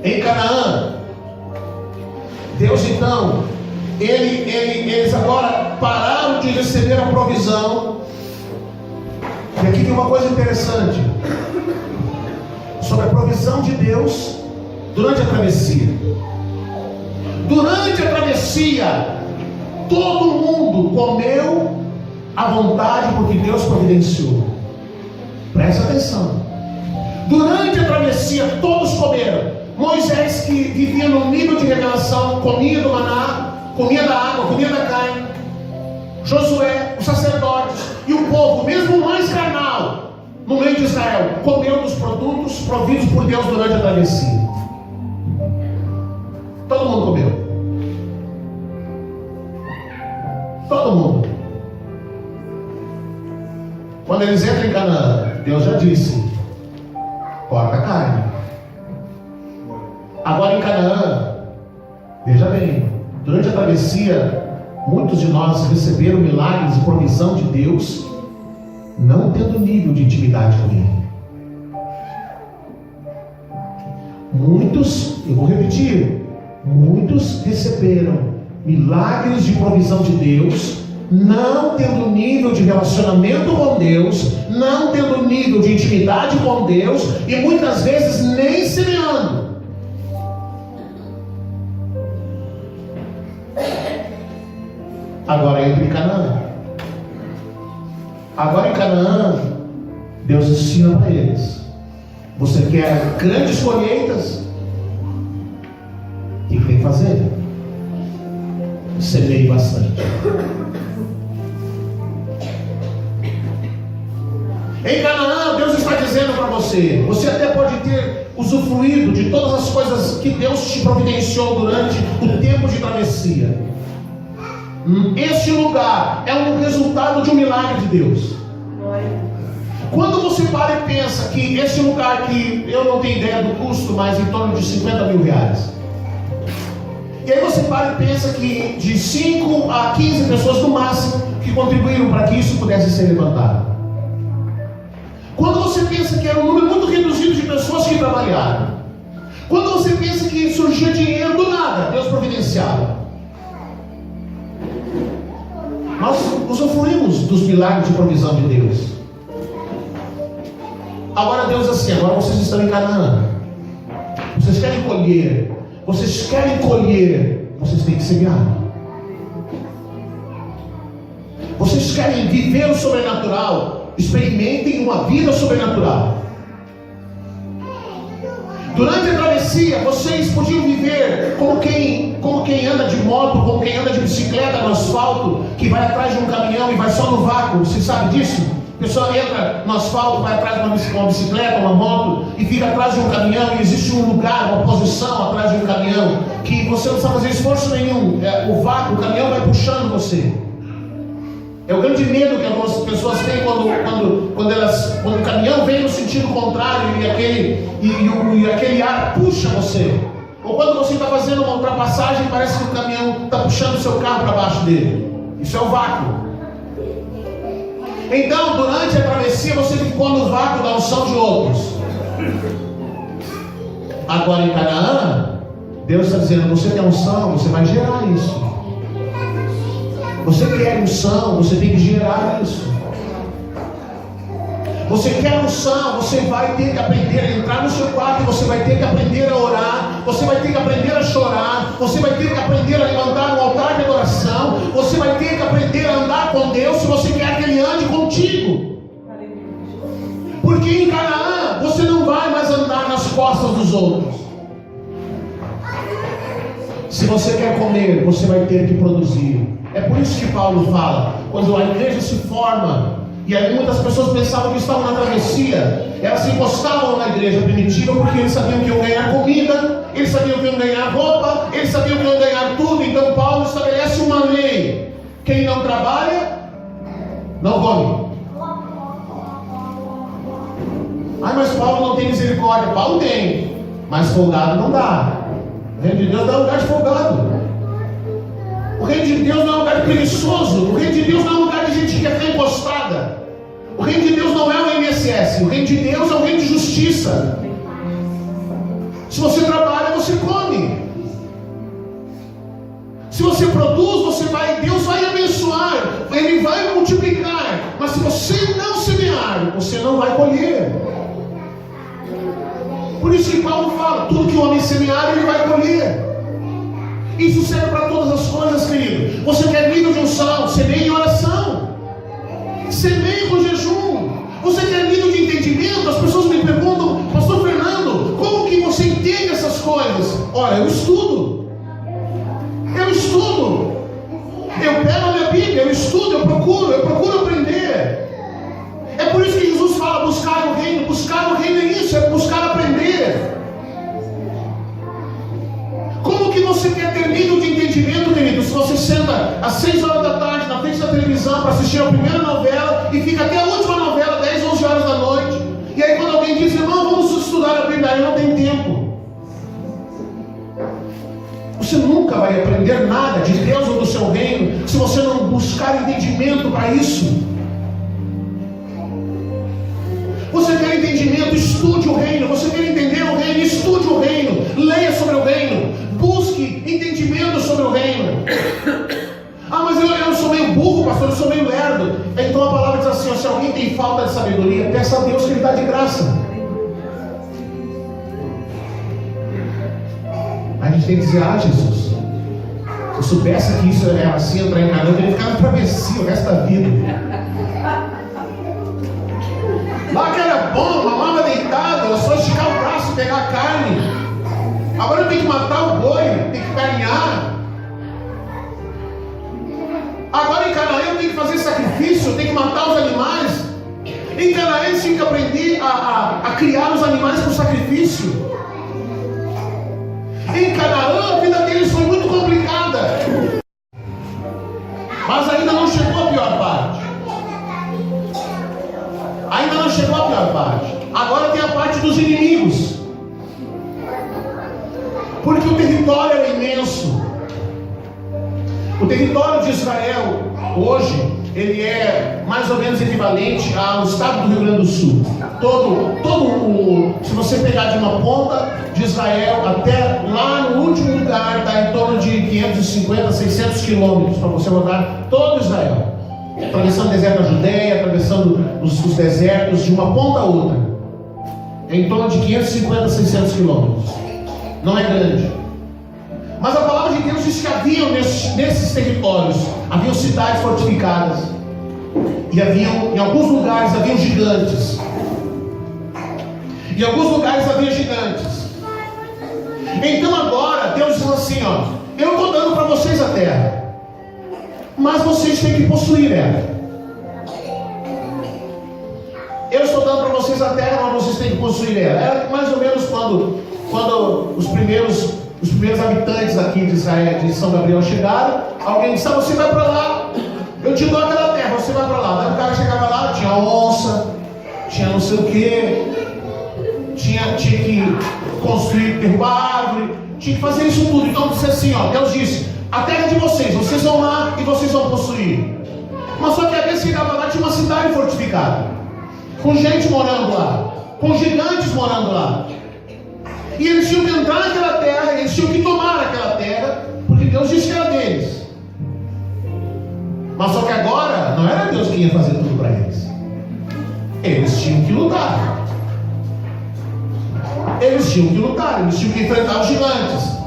Em Canaã, Deus então, eles agora pararam de receber a provisão. E aqui tem uma coisa interessante sobre a provisão de Deus durante a travessia. Durante a travessia, todo mundo comeu à vontade porque Deus providenciou. Presta atenção. Durante a travessia, todos comeram. Moisés, que vivia no nível de revelação, comia do maná, comia da água, comia da carne. Josué, os sacerdotes e o povo, mesmo o mais carnal, no meio de Israel, comeu dos produtos providos por Deus durante a travessia. Todo mundo comeu. Todo mundo. Quando eles entram em Canaã, Deus já disse, corta a carne. Agora em Canaã, veja bem, durante a travessia, Muitos de nós receberam milagres e provisão de Deus, não tendo nível de intimidade com Ele. Muitos, eu vou repetir, muitos receberam milagres de provisão de Deus, não tendo nível de relacionamento com Deus, não tendo nível de intimidade com Deus, e muitas vezes nem semeando. Agora entra em Canaã. Agora em Canaã, Deus ensina para eles: você quer grandes colheitas? O que tem que fazer? Semeie bastante. Em Canaã, Deus está dizendo para você: você até pode ter usufruído de todas as coisas que Deus te providenciou durante o tempo de travessia. Este lugar é um resultado de um milagre de Deus. Quando você para e pensa que esse lugar aqui, eu não tenho ideia do custo, mas em torno de 50 mil reais. E aí você para e pensa que de 5 a 15 pessoas no máximo que contribuíram para que isso pudesse ser levantado. Quando você pensa que era um número muito reduzido de pessoas que trabalharam. Quando você pensa que surgia dinheiro do nada, Deus providenciava. Nós usufruímos dos milagres de provisão de Deus. Agora Deus assim: agora vocês estão em Canaã. Vocês querem colher. Vocês querem colher. Vocês têm que semear. Vocês querem viver o sobrenatural. Experimentem uma vida sobrenatural. Durante a travessia, vocês podiam viver como quem anda de moto, como quem anda de bicicleta no asfalto, que vai atrás de um caminhão e vai só no vácuo. Você sabe disso? A pessoa entra no asfalto, vai atrás de uma bicicleta, uma moto, e fica atrás de um caminhão, e existe um lugar, uma posição atrás de um caminhão, que você não precisa fazer esforço nenhum. O vácuo, o caminhão vai puxando você. É o grande medo que algumas pessoas têm quando o caminhão vem no sentido contrário e aquele ar puxa você. Ou quando você está fazendo uma ultrapassagem, parece que o caminhão está puxando o seu carro para baixo dele. Isso é o vácuo. Então, durante a travessia, você ficou no vácuo da unção de outros. Agora em Canaã, Deus está dizendo: você tem unção, você vai gerar isso. Você quer unção, você tem que gerar isso. Você quer unção, você vai ter que aprender a entrar no seu quarto, você vai ter que aprender a orar, você vai ter que aprender a chorar, você vai ter que aprender a levantar um altar de adoração, você vai ter que aprender a andar com Deus se você quer que Ele ande contigo. Porque em Canaã você não vai mais andar nas costas dos outros. Se você quer comer, você vai ter que produzir. É por isso que Paulo fala, quando a igreja se forma, e aí muitas pessoas pensavam que estavam na travessia, elas se encostavam na igreja primitiva porque eles sabiam que iam ganhar comida, eles sabiam que iam ganhar roupa, eles sabiam que iam ganhar tudo. Então Paulo estabelece uma lei: quem não trabalha, não come. Mas Paulo não tem misericórdia. Paulo tem, mas folgado não dá. O reino de Deus não é um lugar de folgado. O reino de Deus não é um lugar de preguiçoso. O reino de Deus não é um lugar de gente que quer ficar encostada. O reino de Deus não é um INSS. O reino de Deus é um reino de justiça. Se você trabalha, você come. Se você produz, Deus vai abençoar, Ele vai multiplicar. Mas se você não semear, você não vai colher. Por isso que Paulo fala: tudo que o homem semear, ele vai colher. Isso serve para todas as coisas, querido. Você quer nível de unção, semeie em oração, semeie com jejum. Você quer nível de entendimento? As pessoas me perguntam: pastor Fernando, como que você entende essas coisas? Olha, eu estudo. Eu pego a minha Bíblia, eu estudo, eu procuro aprender. É por isso que Jesus fala: buscar o reino é isso, é buscar aprender. Como que você quer ter nível de entendimento, querido? Se você senta às 6 horas da tarde na frente da televisão para assistir a primeira novela e fica até a última novela, 10, 11 horas da noite, e aí quando alguém diz: irmão, vamos estudar a Bíblia, eu não tenho tempo. Você você nunca vai aprender nada de Deus ou do seu reino se você não buscar entendimento para isso. Você quer entendimento? Estude o reino. Você quer entender o reino? Estude o reino. Leia sobre o reino. Busque entendimento sobre o reino. Ah, mas eu sou meio burro, pastor, eu sou meio lerdo. Então a palavra diz assim: ó, se alguém tem falta de sabedoria, peça a Deus que Ele dá de graça. A gente tem que dizer: ah, Jesus, se eu soubesse que isso é assim, entrar em Canaã, eu ia ficar na travessia o resto da vida. Lá que era bom, mamava deitado, eu só esticar o braço e pegar a carne. Agora eu tenho que matar o boi, tenho que carinhar. Agora em Canaã eu tenho que fazer sacrifício, eu tenho que matar os animais. Em Canaã eles tinham que aprender a criar os animais por sacrifício. Em Canaã a vida deles foi muito complicada. Mas ainda não chegou a pior parte. Ainda não chegou a pior parte. Agora tem a parte dos inimigos. Porque o território era imenso. O território de Israel, hoje, ele é mais ou menos equivalente ao estado do Rio Grande do Sul. Se você pegar de uma ponta de Israel até lá no último lugar, está em torno de 550, 600 quilômetros para você rodar todo Israel. Atravessando o deserto da Judeia, atravessando os desertos de uma ponta a outra. É em torno de 550, 600 quilômetros. Não é grande. Mas a palavra de Deus diz que haviam nesses territórios, haviam cidades fortificadas. E haviam, em alguns lugares, haviam gigantes. Em alguns lugares havia gigantes. Então agora, Deus diz assim, ó: eu estou dando para vocês a terra, mas vocês têm que possuir ela. Eu estou dando para vocês a terra, mas vocês têm que possuir ela. Era mais ou menos quando os primeiros habitantes aqui de Israel, de São Gabriel, chegaram. Alguém disse: você vai para lá, eu te dou aquela terra, você vai para lá. Daí o cara chegava lá, tinha onça, tinha não sei o que, tinha que construir, derrubar árvore, tinha que fazer isso tudo. Então disse assim, ó, Deus disse: a terra é de vocês vão lá e vocês vão possuir. Mas só que a vez que chegava lá, tinha uma cidade fortificada, com gente morando lá, com gigantes morando lá. E eles tinham que entrar naquela terra, eles tinham que tomar aquela terra, porque Deus disse que era deles. Mas só que agora não era Deus que ia fazer tudo para eles. Eles tinham que lutar. Eles tinham que lutar, eles tinham que enfrentar os gigantes.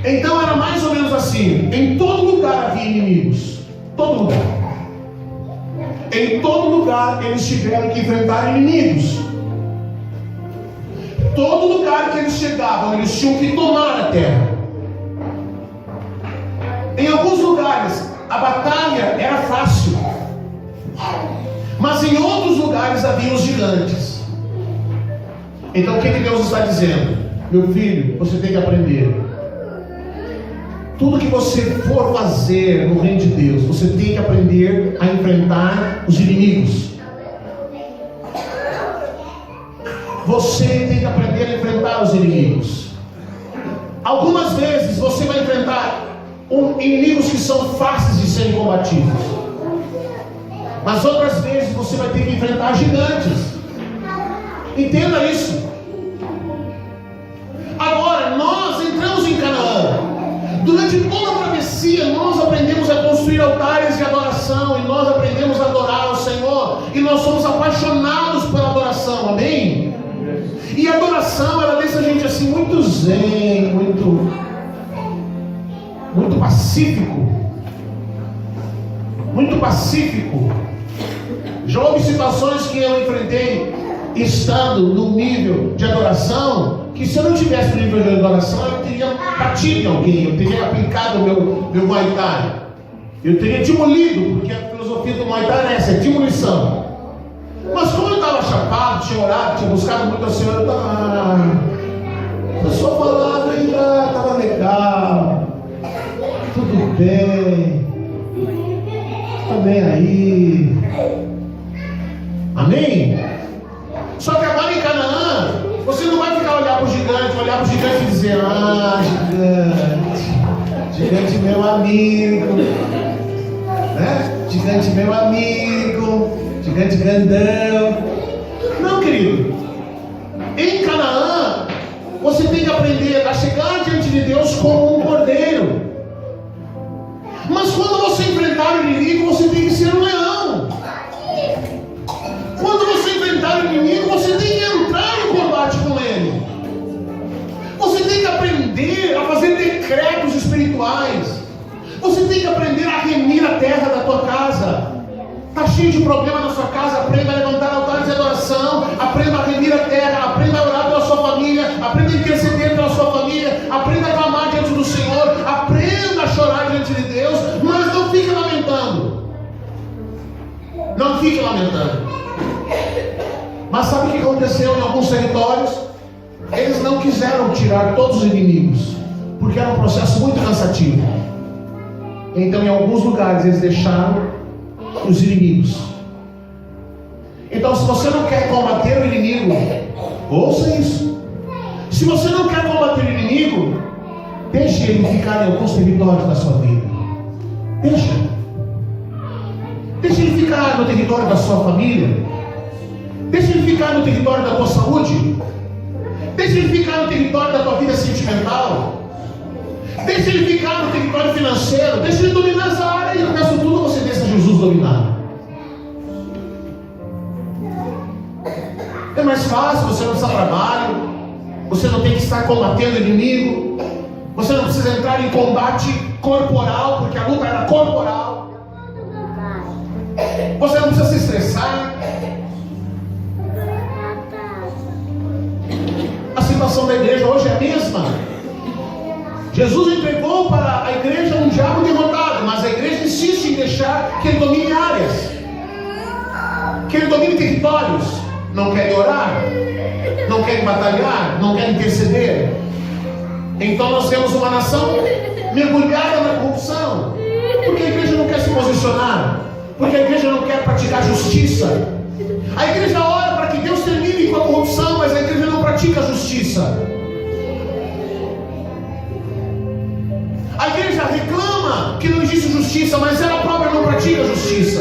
Então era mais ou menos assim: em todo lugar havia inimigos. Todo lugar. Em todo lugar eles tiveram que enfrentar inimigos. Todo lugar que eles chegavam, eles tinham que tomar a terra. Em alguns lugares a batalha era fácil, mas em outros lugares havia os gigantes. Então o que Deus está dizendo? Meu filho, você tem que aprender. Tudo que você for fazer no reino de Deus, você tem que aprender a enfrentar os inimigos. Você tem que aprender a enfrentar os inimigos. Algumas vezes você vai enfrentar inimigos que são fáceis de serem combatidos, mas outras vezes você vai ter que enfrentar gigantes. Entenda isso. Agora, nós entramos em Canaã. Durante toda a travessia, nós aprendemos a construir altares de adoração, e nós aprendemos a adorar ao Senhor, e nós somos apaixonados pela adoração, amém? E a adoração, ela deixa a gente assim muito zen, muito pacífico. Muito pacífico. Já houve situações que eu enfrentei estando no nível de adoração, que se eu não tivesse no nível de adoração, eu teria batido em alguém, eu teria aplicado o meu Muay Thai, eu teria demolido, porque a filosofia do Muay Thai é essa, é demolição. Mas como eu estava chapado, tinha orado, tinha buscado muito ao Senhor, eu só falava e estava legal, tudo bem, está bem aí, amém? Só que agora em Canaã, Você não vai ficar olhar para o gigante e dizer: ah, gigante meu amigo, né? Gigante meu amigo, gigante grandão. Não, querido. Em Canaã, você tem que aprender a chegar diante de Deus como um cordeiro. Mas quando você enfrentar o inimigo, você tem que ser um leão. Quando você enfrentar o inimigo, você tem que entrar em combate com ele. Você tem que aprender a fazer decretos espirituais. Você tem que aprender a remir a terra da tua casa. Está cheio de problema na sua casa? Aprenda a levantar altares de adoração. Aprenda a remir a terra. Aprenda a orar pela sua família. Aprenda a interceder pela sua família. Aprenda a clamar diante do Senhor. Aprenda a chorar diante de Deus. Mas não fique lamentando. Não fique lamentando. Mas sabe o que aconteceu em alguns territórios? Eles não quiseram tirar todos os inimigos, porque era um processo muito cansativo. Então em alguns lugares eles deixaram os inimigos. Então se você não quer combater o inimigo, ouça isso. Se você não quer combater o inimigo, deixe ele ficar em alguns territórios da sua vida. Deixe ele ficar no território da sua família. Deixe ele ficar no território da tua saúde. Deixe ele ficar no território da tua vida sentimental. Deixe ele ficar no território financeiro. Deixe ele dominar essa área. E o resto tudo você deixa Jesus dominar. É mais fácil, você não precisa trabalho. Você não tem que estar combatendo o inimigo. Você não precisa entrar em combate corporal, porque a luta era corporal. Você não precisa se estressar. A situação da igreja hoje é a mesma. Jesus entregou para a igreja um diabo derrotado, mas a igreja insiste em deixar que ele domine áreas, que ele domine territórios. Não querem orar, não querem batalhar, não querem interceder. Então nós temos uma nação mergulhada na corrupção, porque a igreja não quer se posicionar, porque a igreja não quer praticar justiça. A igreja ora para que Deus termine com a corrupção, mas a igreja não pratica a justiça. A igreja reclama que não existe justiça, mas ela própria não pratica a justiça.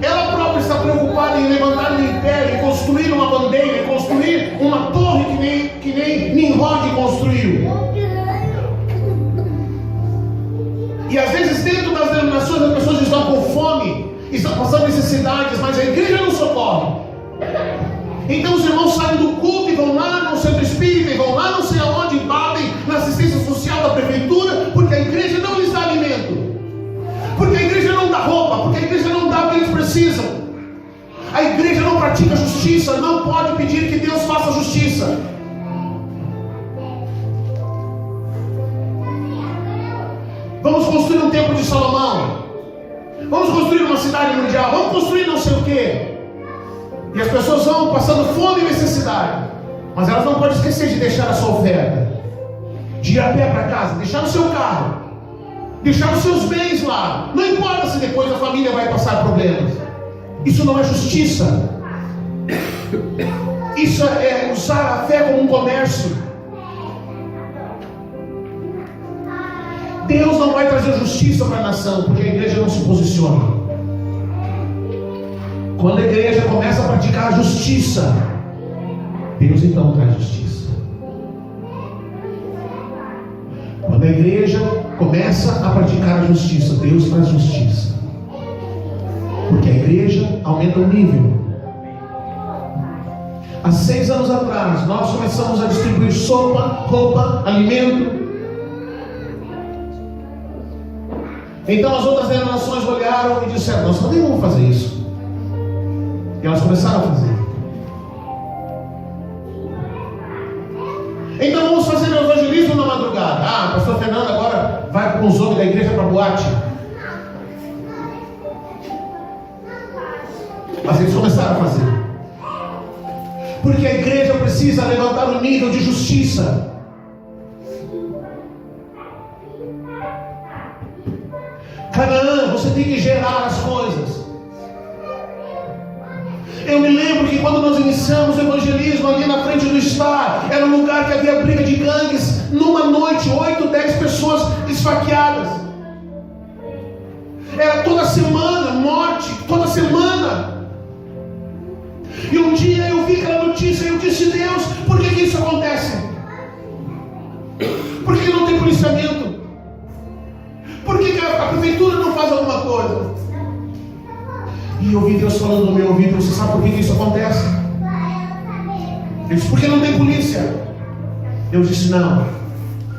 Ela própria está preocupada em levantar um império, em construir uma bandeira, em construir uma torre que nem Nimrod construiu. E às vezes dentro das denominações as pessoas estão com fome, estão passando necessidades, mas a igreja não socorre. Então os irmãos saem do culto e vão lá no centro espírita, e vão lá não sei aonde, e batem na assistência social da prefeitura, porque a igreja não lhes dá alimento, porque a igreja não dá roupa, porque a igreja não dá o que eles precisam. A igreja não pratica justiça, não pode pedir que Deus faça justiça. Vamos construir um templo de Salomão, vamos construir uma cidade mundial, vamos construir não sei o quê. E as pessoas vão passando fome e necessidade, mas elas não podem esquecer de deixar a sua oferta, de ir a pé para casa, deixar o seu carro, deixar os seus bens lá. Não importa se depois a família vai passar problemas. Isso não é justiça. Isso é usar a fé como um comércio. Deus não vai trazer justiça para a nação, porque a igreja não se posiciona. Quando a igreja começa a praticar a justiça, Deus então traz justiça. Quando a igreja começa a praticar a justiça, Deus traz justiça. Porque a igreja aumenta o nível. Há 6 anos atrás, nós começamos a distribuir sopa, roupa, alimento. Então as outras denominações olharam e disseram: nós também vamos fazer isso. E elas começaram a fazer. Então vamos fazer o evangelismo na madrugada. Ah, pastor Fernando agora vai com os homens da igreja para boate. Mas eles começaram a fazer. Porque a igreja precisa levantar o nível de justiça. Canaã, você tem que gerar as coisas. Eu me lembro que quando nós iniciamos o evangelismo ali na frente do Star, era um lugar que havia briga de gangues. Numa noite, 8, 10 pessoas esfaqueadas. Era toda semana, morte, toda semana. E um dia eu vi aquela notícia e eu disse: Deus, por que isso acontece? Por que não tem policiamento? Por que a prefeitura não faz alguma coisa? E eu ouvi Deus falando no meu ouvido: você sabe por que isso acontece? Ele disse: porque não tem polícia. Eu disse: não,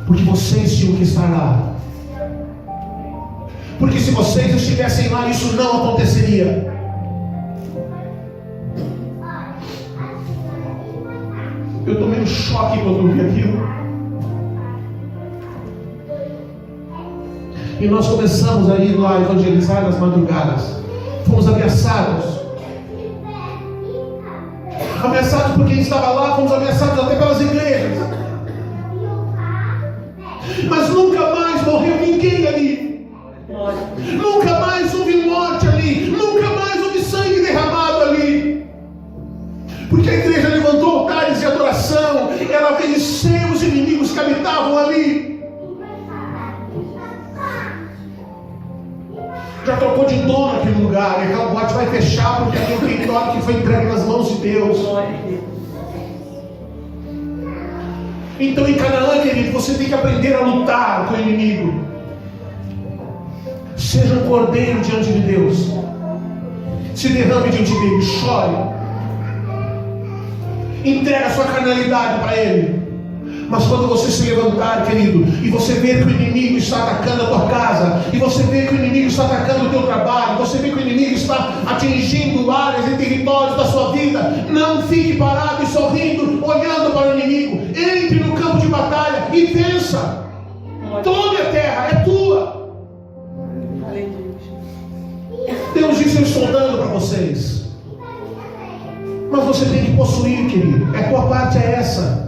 porque vocês tinham que estar lá. Porque se vocês estivessem lá, isso não aconteceria. Eu tomei um choque quando eu vi aquilo. E nós começamos a ir lá evangelizar nas madrugadas. Fomos ameaçados. Ameaçados por quem estava lá, fomos ameaçados até pelas igrejas. Mas nunca mais morreu ninguém ali. Nunca mais houve morte ali. Nunca mais houve sangue derramado ali. Porque a igreja levantou altares de adoração. Ela venceu os inimigos que habitavam ali. Já trocou de dono aquele lugar. E aquela boate vai fechar porque aqui é um território que foi entregue nas mãos de Deus. Então em Canaã, querido, você tem que aprender a lutar com o inimigo. Seja um cordeiro diante de Deus. Se derrame diante dele, chore. Entrega a sua carnalidade para ele. Mas quando você se levantar, querido, e você vê que o inimigo está atacando a tua casa, e você vê que o inimigo está atacando o teu trabalho, você vê que o inimigo está atingindo áreas e territórios da sua vida, não fique parado e sorrindo, olhando para o inimigo. Entre no campo de batalha e vença. Tome a terra, é tua. Deus disse: eu estou dando para vocês. Mas você tem que possuir, querido. A tua parte é essa.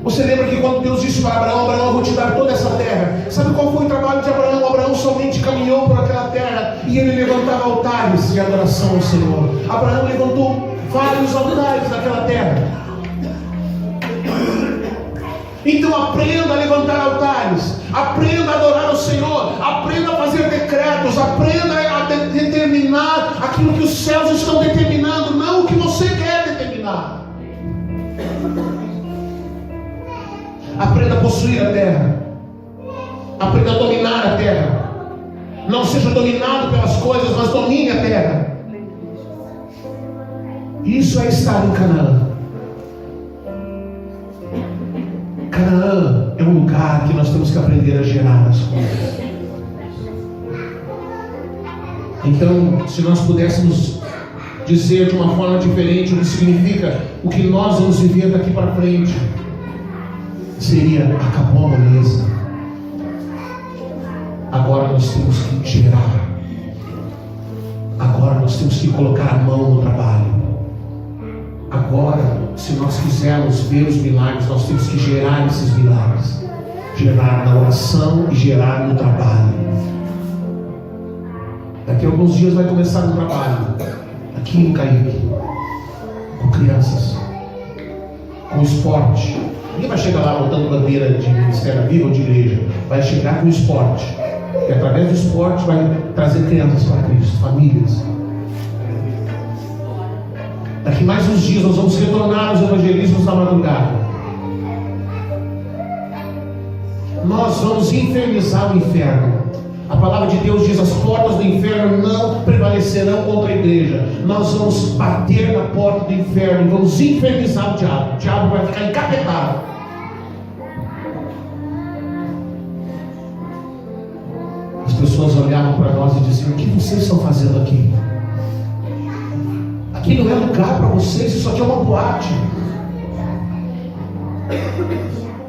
Você lembra que quando Deus disse para Abraão: Abraão, eu vou te dar toda essa terra. Sabe qual foi o trabalho de Abraão? Abraão somente caminhou por aquela terra e ele levantava altares de adoração ao Senhor. Abraão levantou vários altares naquela terra. Então aprenda a levantar altares, aprenda a adorar ao Senhor, aprenda a fazer decretos, aprenda a determinar aquilo que os céus estão determinando, não o que você quer determinar. Aprenda a possuir a terra. Aprenda a dominar a terra. Não seja dominado pelas coisas, mas domine a terra. Isso é estar em Canaã. Canaã é um lugar que nós temos que aprender a gerar as coisas. Então, se nós pudéssemos dizer de uma forma diferente o que significa o que nós vamos viver daqui para frente, seria: acabou a moleza. Agora nós temos que gerar. Agora nós temos que colocar a mão no trabalho. Agora, se nós quisermos ver os milagres, nós temos que gerar esses milagres. Gerar na oração e gerar no trabalho. Daqui a alguns dias vai começar um trabalho aqui em Caique, com crianças, com esporte. Ninguém vai chegar lá botando bandeira de Ministério Vivo ou de igreja. Vai chegar com o esporte. E através do esporte vai trazer crianças para Cristo, famílias. Daqui mais uns dias nós vamos retornar aos evangelismos da madrugada. Nós vamos infernizar o inferno. A palavra de Deus diz: as portas do inferno não prevalecerão contra a igreja. Nós vamos bater na porta do inferno e vamos infernizar o diabo. O diabo vai ficar encapetado. As pessoas olhavam para nós e diziam: o que vocês estão fazendo aqui? Aqui não é lugar para vocês, isso aqui é uma boate.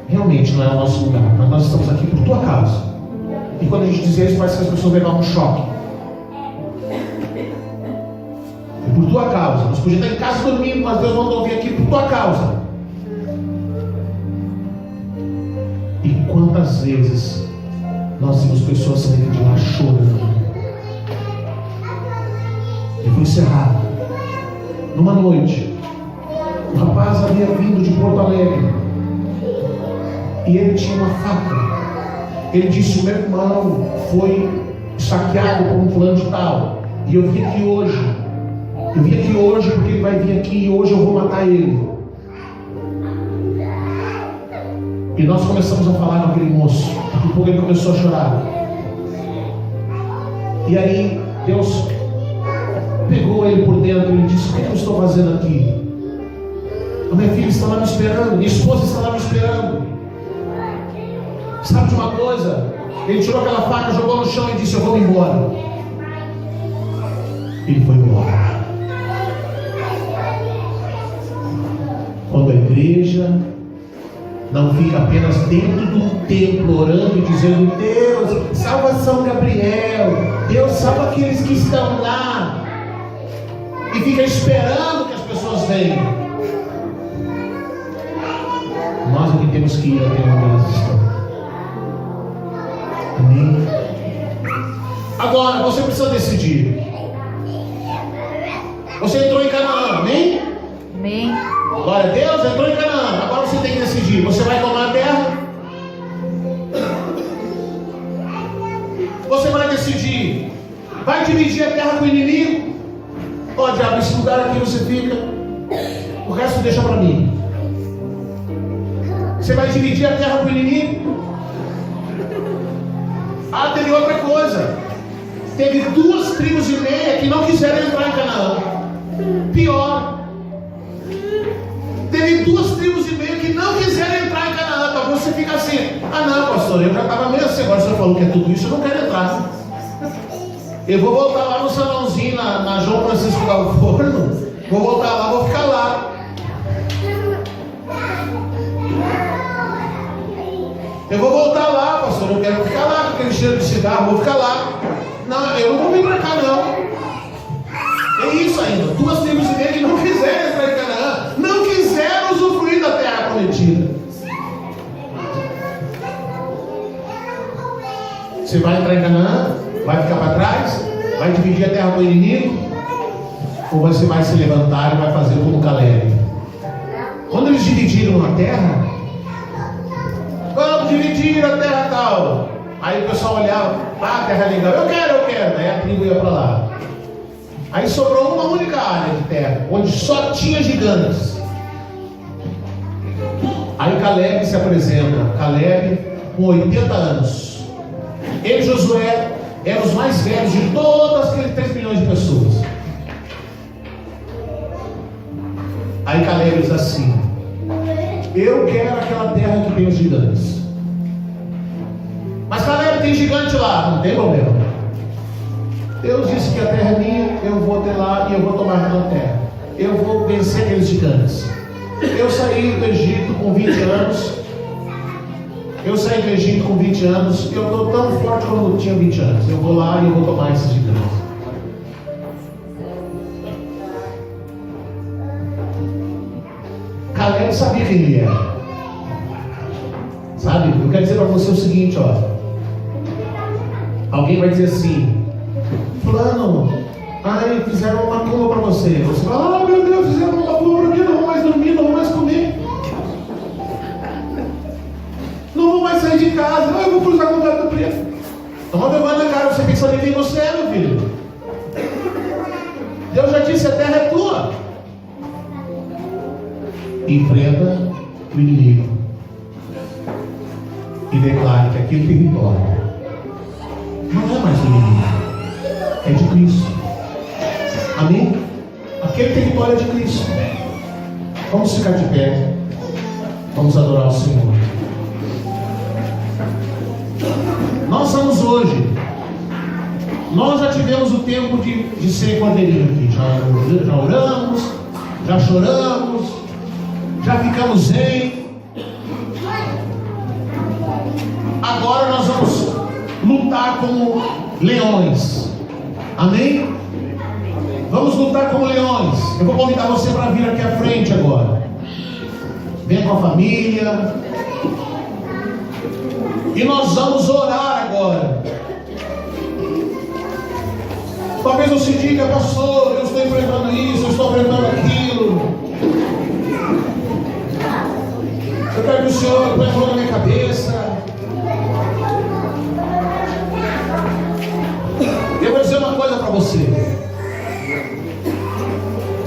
Realmente não é o nosso lugar, mas nós estamos aqui por tua causa. E quando a gente diz isso, parece que as pessoas levam um choque. É por tua causa. Nós podíamos estar em casa dormindo, mas Deus mandou vir aqui por tua causa. E quantas vezes nós vimos pessoas saindo de lá chorando. Eu vou encerrar. numa noite, o rapaz havia vindo de Porto Alegre e ele tinha uma faca. Ele disse: o meu irmão foi saqueado por um fulano de tal, e eu vim aqui hoje. Eu vim aqui hoje porque ele vai vir aqui e hoje eu vou matar ele. E nós começamos a falar com aquele moço. Daqui a pouco ele começou a chorar. E aí Deus pegou ele por dentro e ele disse: o que eu estou fazendo aqui? A minha filha está lá me esperando, minha esposa está lá me esperando. Sabe de uma coisa? Ele tirou aquela faca, jogou no chão e disse: eu vou embora. Ele foi embora. Quando a igreja não fica apenas dentro do templo orando e dizendo: Deus, salva São Gabriel, Deus, salva aqueles que estão lá, e fica esperando que as pessoas venham. Nós é que temos que ir até onde elas estão. Amém? Agora você precisa decidir. Você entrou em Canaã, amém? Amém. Glória a Deus, entrou em Canaã. Agora você tem que decidir: você vai tomar a terra? Você vai decidir: vai dividir a terra com o inimigo? Ó, diabo, esse lugar aqui você fica, o resto deixa para mim. Você vai dividir a terra com o inimigo? Ah, teve outra coisa. Teve 2,5 tribos que não quiseram entrar em Canaã. Pior, teve 2,5 tribos que não quiseram entrar em Canaã. Talvez você fique assim: ah não, pastor, eu já estava meio assim, agora o senhor falou que é tudo isso, eu não quero entrar. Eu vou voltar lá no salãozinho, na João Francisco Galo Forno. Vou voltar lá, vou ficar lá. Eu vou voltar lá, pastor, eu quero ficar lá com aquele cheiro de cigarro, vou ficar lá. Não, eu não vou vir para cá não. É isso ainda, 2,5 tribos que não quiseram entrar em Canaã, não quiseram usufruir da terra prometida. Você vai entrar em Canaã? Vai ficar para trás? Vai dividir a terra com o inimigo? Ou você vai se levantar e vai fazer como Caleb? Quando eles dividiram a terra, vamos dividir a terra tal. Aí o pessoal olhava: ah, a terra é legal, eu quero. Aí a tribo ia para lá. Aí sobrou uma única área de terra, onde só tinha gigantes. Aí Caleb se apresenta. Caleb com 80 anos. Ele e Josué eram os mais velhos de todas aqueles 3 milhões de pessoas. Aí Caleb diz assim: eu quero aquela terra que tem os gigantes. Mas Caleb, tem gigante lá. Não tem problema. Deus disse que a terra é minha, eu vou ter lá e eu vou tomar aquela terra. Eu vou vencer aqueles gigantes. Eu saí do Egito com 20 anos. Eu estou tão forte como eu tinha 20 anos. Eu vou lá e eu vou tomar esses gigantes. Caleb sabia quem ele era. Sabe? Eu quero dizer para você o seguinte, ó. Alguém vai dizer assim: fulano, ai, fizeram uma macumba para você. Você fala: ah, meu Deus, fizeram uma macumba para mim, não vou mais dormir, não vou mais comer, não vou mais sair de casa, eu vou cruzar com o gato preto. Toma vergonha na cara, você tem que saber quem você é, meu filho. Deus já disse: a terra é tua. Enfrenta o inimigo e declare que aquele território não é mais do inimigo, é de Cristo. Amém? Aquele território é de Cristo. Vamos ficar de pé. Vamos adorar o Senhor. Nós estamos hoje. Nós já tivemos o tempo de ser cordeirinho aqui. Já oramos, já choramos, já ficamos zen. Agora nós vamos lutar como leões. Amém? Vamos lutar como leões. Eu vou convidar você para vir aqui à frente agora. Venha com a família. E nós vamos orar agora. Talvez você diga: pastor, eu estou enfrentando isso, eu estou enfrentando aquilo.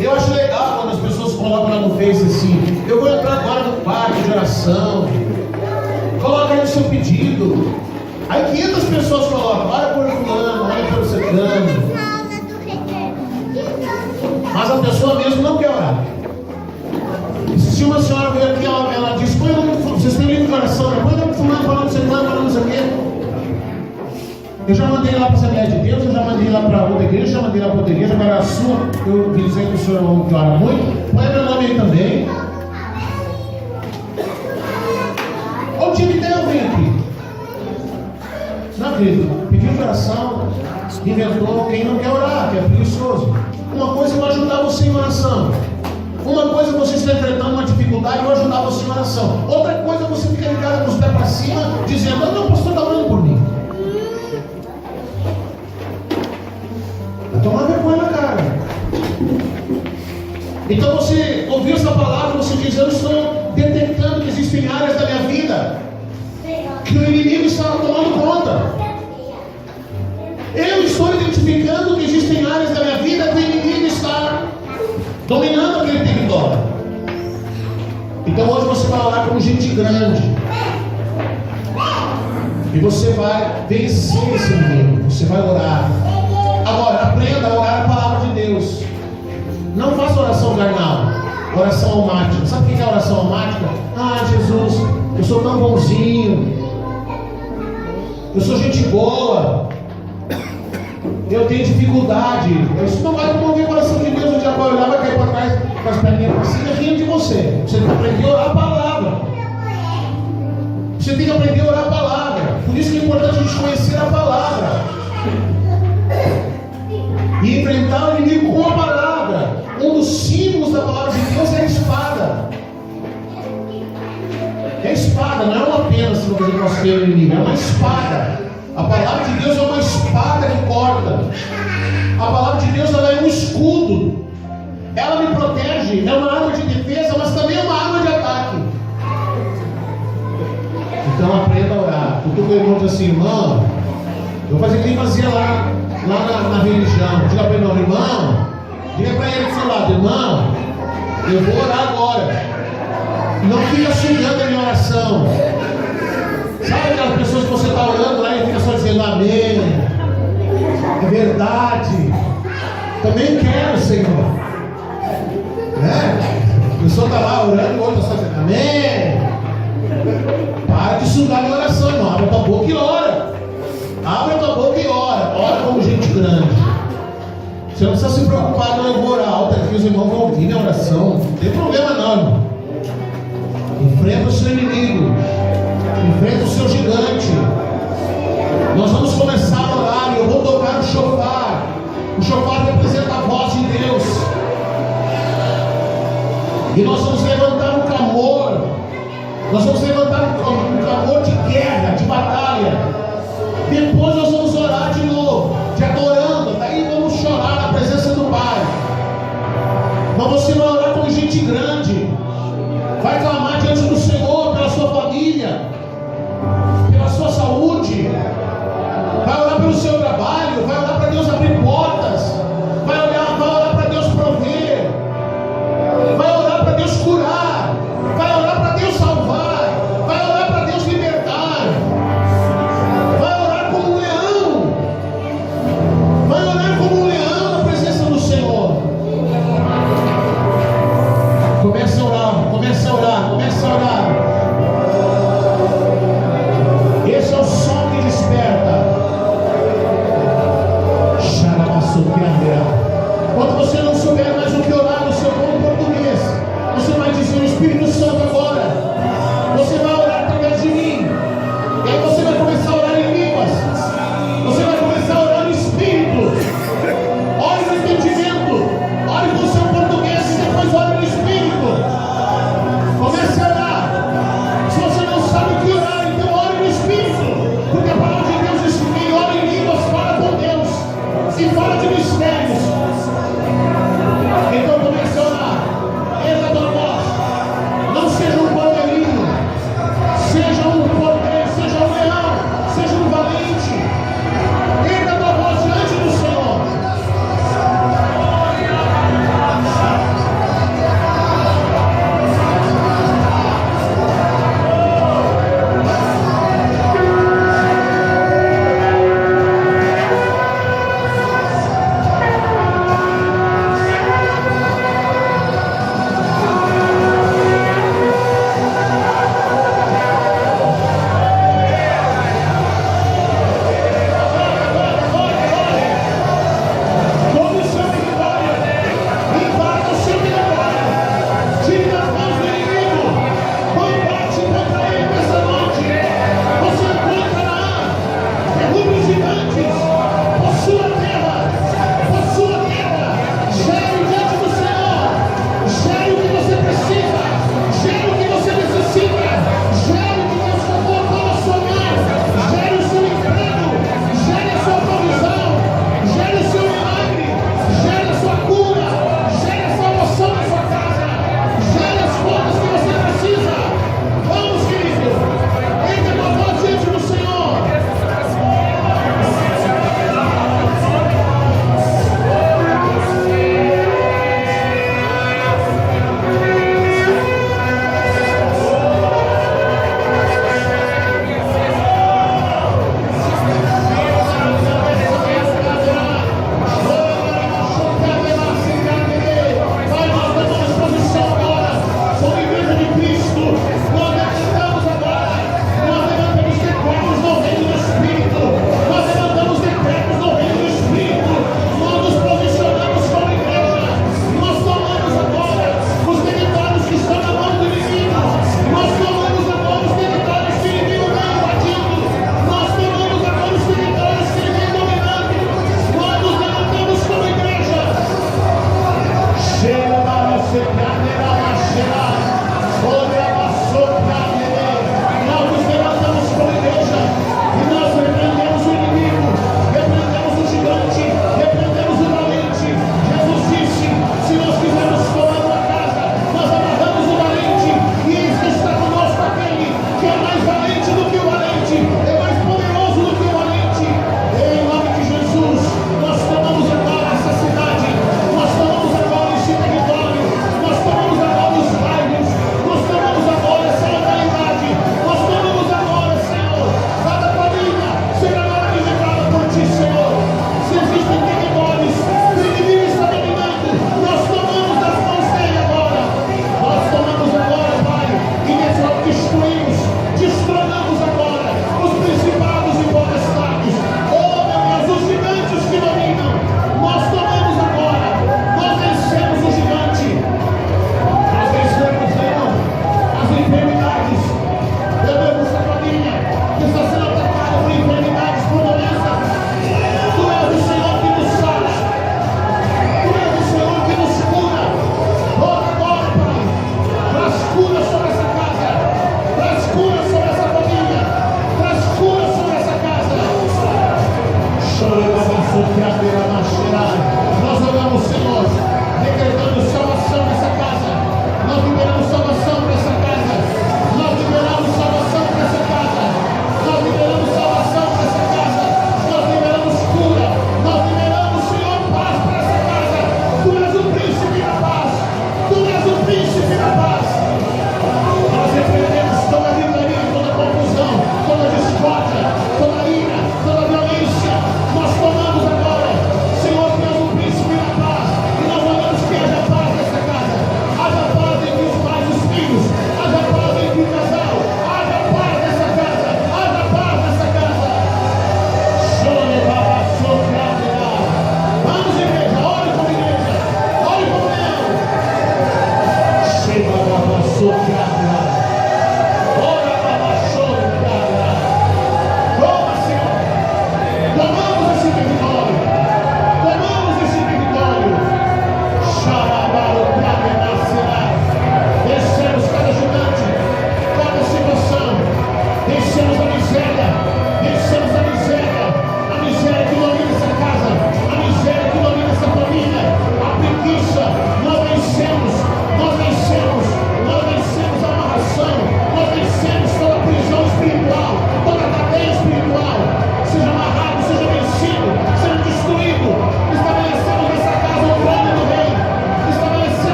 Eu acho legal quando as pessoas colocam lá no Face assim: eu vou entrar agora no quarto de oração. Coloca aí o seu pedido. Aí 500 pessoas colocam: ora por fulano, ora por ciclano. Mas a pessoa mesmo não quer orar. Se uma senhora veio aqui, ela disse: põe o nome do fulano, vocês têm livro de oração, põe o nome do fulano, falando do ciclano, falando isso aqui. Eu já mandei lá para a Assembleia de Deus, eu já mandei lá para outra igreja, já mandei lá para outra igreja, agora a sua, eu vi dizer que o senhor é um homem que ora muito, põe meu nome aí também. Olha o dia que tem alguém aqui. Não acredito, pediu de oração, inventou quem não quer orar, que é preguiçoso. Uma coisa eu vou ajudar você em oração. Uma coisa você está enfrentando uma dificuldade, eu vou ajudar você em oração. Outra coisa você fica ligado com os pés para cima, dizendo: não, o pastor está orando por mim. Tomar vergonha na cara. Então você ouviu essa palavra, você diz: eu estou detectando que existem áreas da minha vida que o inimigo está tomando conta. Eu estou identificando que existem áreas da minha vida que o inimigo está dominando aquele território. Então hoje você vai orar como gente grande. E você vai vencer esse inimigo. Você vai orar. Agora, aprenda a orar a palavra de Deus. Não faça oração carnal, oração almática. Sabe o que é oração almática? Ah, Jesus, eu sou tão bonzinho, eu sou gente boa, eu tenho dificuldade. Isso não vai promover o coração de Deus. O diabo vai olhar, vai cair para trás com as perninhas para cima, rindo de você. Você tem que aprender a orar a palavra. Você tem que aprender a orar a palavra. Por isso que é importante a gente conhecer a palavra e enfrentar o inimigo com a palavra. Um dos símbolos da palavra de Deus é a espada. É a espada, não é uma pena se você não ter o inimigo, é uma espada. A palavra de Deus é uma espada que corta. A palavra de Deus ela é um escudo. Ela me protege, é uma arma de defesa, mas também é uma arma de ataque. Então aprenda a orar. Porque o irmão diz assim: irmão, eu vou fazer o que ele fazia lá na religião. Diga para ele: não, irmão, diga para ele do seu lado: irmão, eu vou orar agora. Não fica sugando a minha oração. Sabe aquelas pessoas que você está orando lá e fica só dizendo amém? É verdade. Também quero, Senhor. A pessoa está lá orando e o outro está só dizendo amém. Para de sugar a minha oração, irmão. Abre a tua boca e ora. Abre a tua boca e ora. Ora como gente grande. Você não precisa se preocupar, não, eu vou orar alto aqui, os irmãos vão ouvir minha oração. Não tem problema não, irmão. Enfrenta o seu inimigo. Enfrenta o seu gigante. Nós vamos começar a orar e eu vou tocar o shofar. O shofar representa a voz de Deus. E nós vamos levantar um clamor. Nós vamos levantar um clamor de guerra, de batalha. Depois nós vamos orar de novo, te adorando. Daí vamos chorar na presença do Pai. Mas você vai orar como gente grande. Vai clamar diante do Senhor pela sua família, pela sua saúde. Vai orar pelo seu trabalho. Vai orar para Deus abrir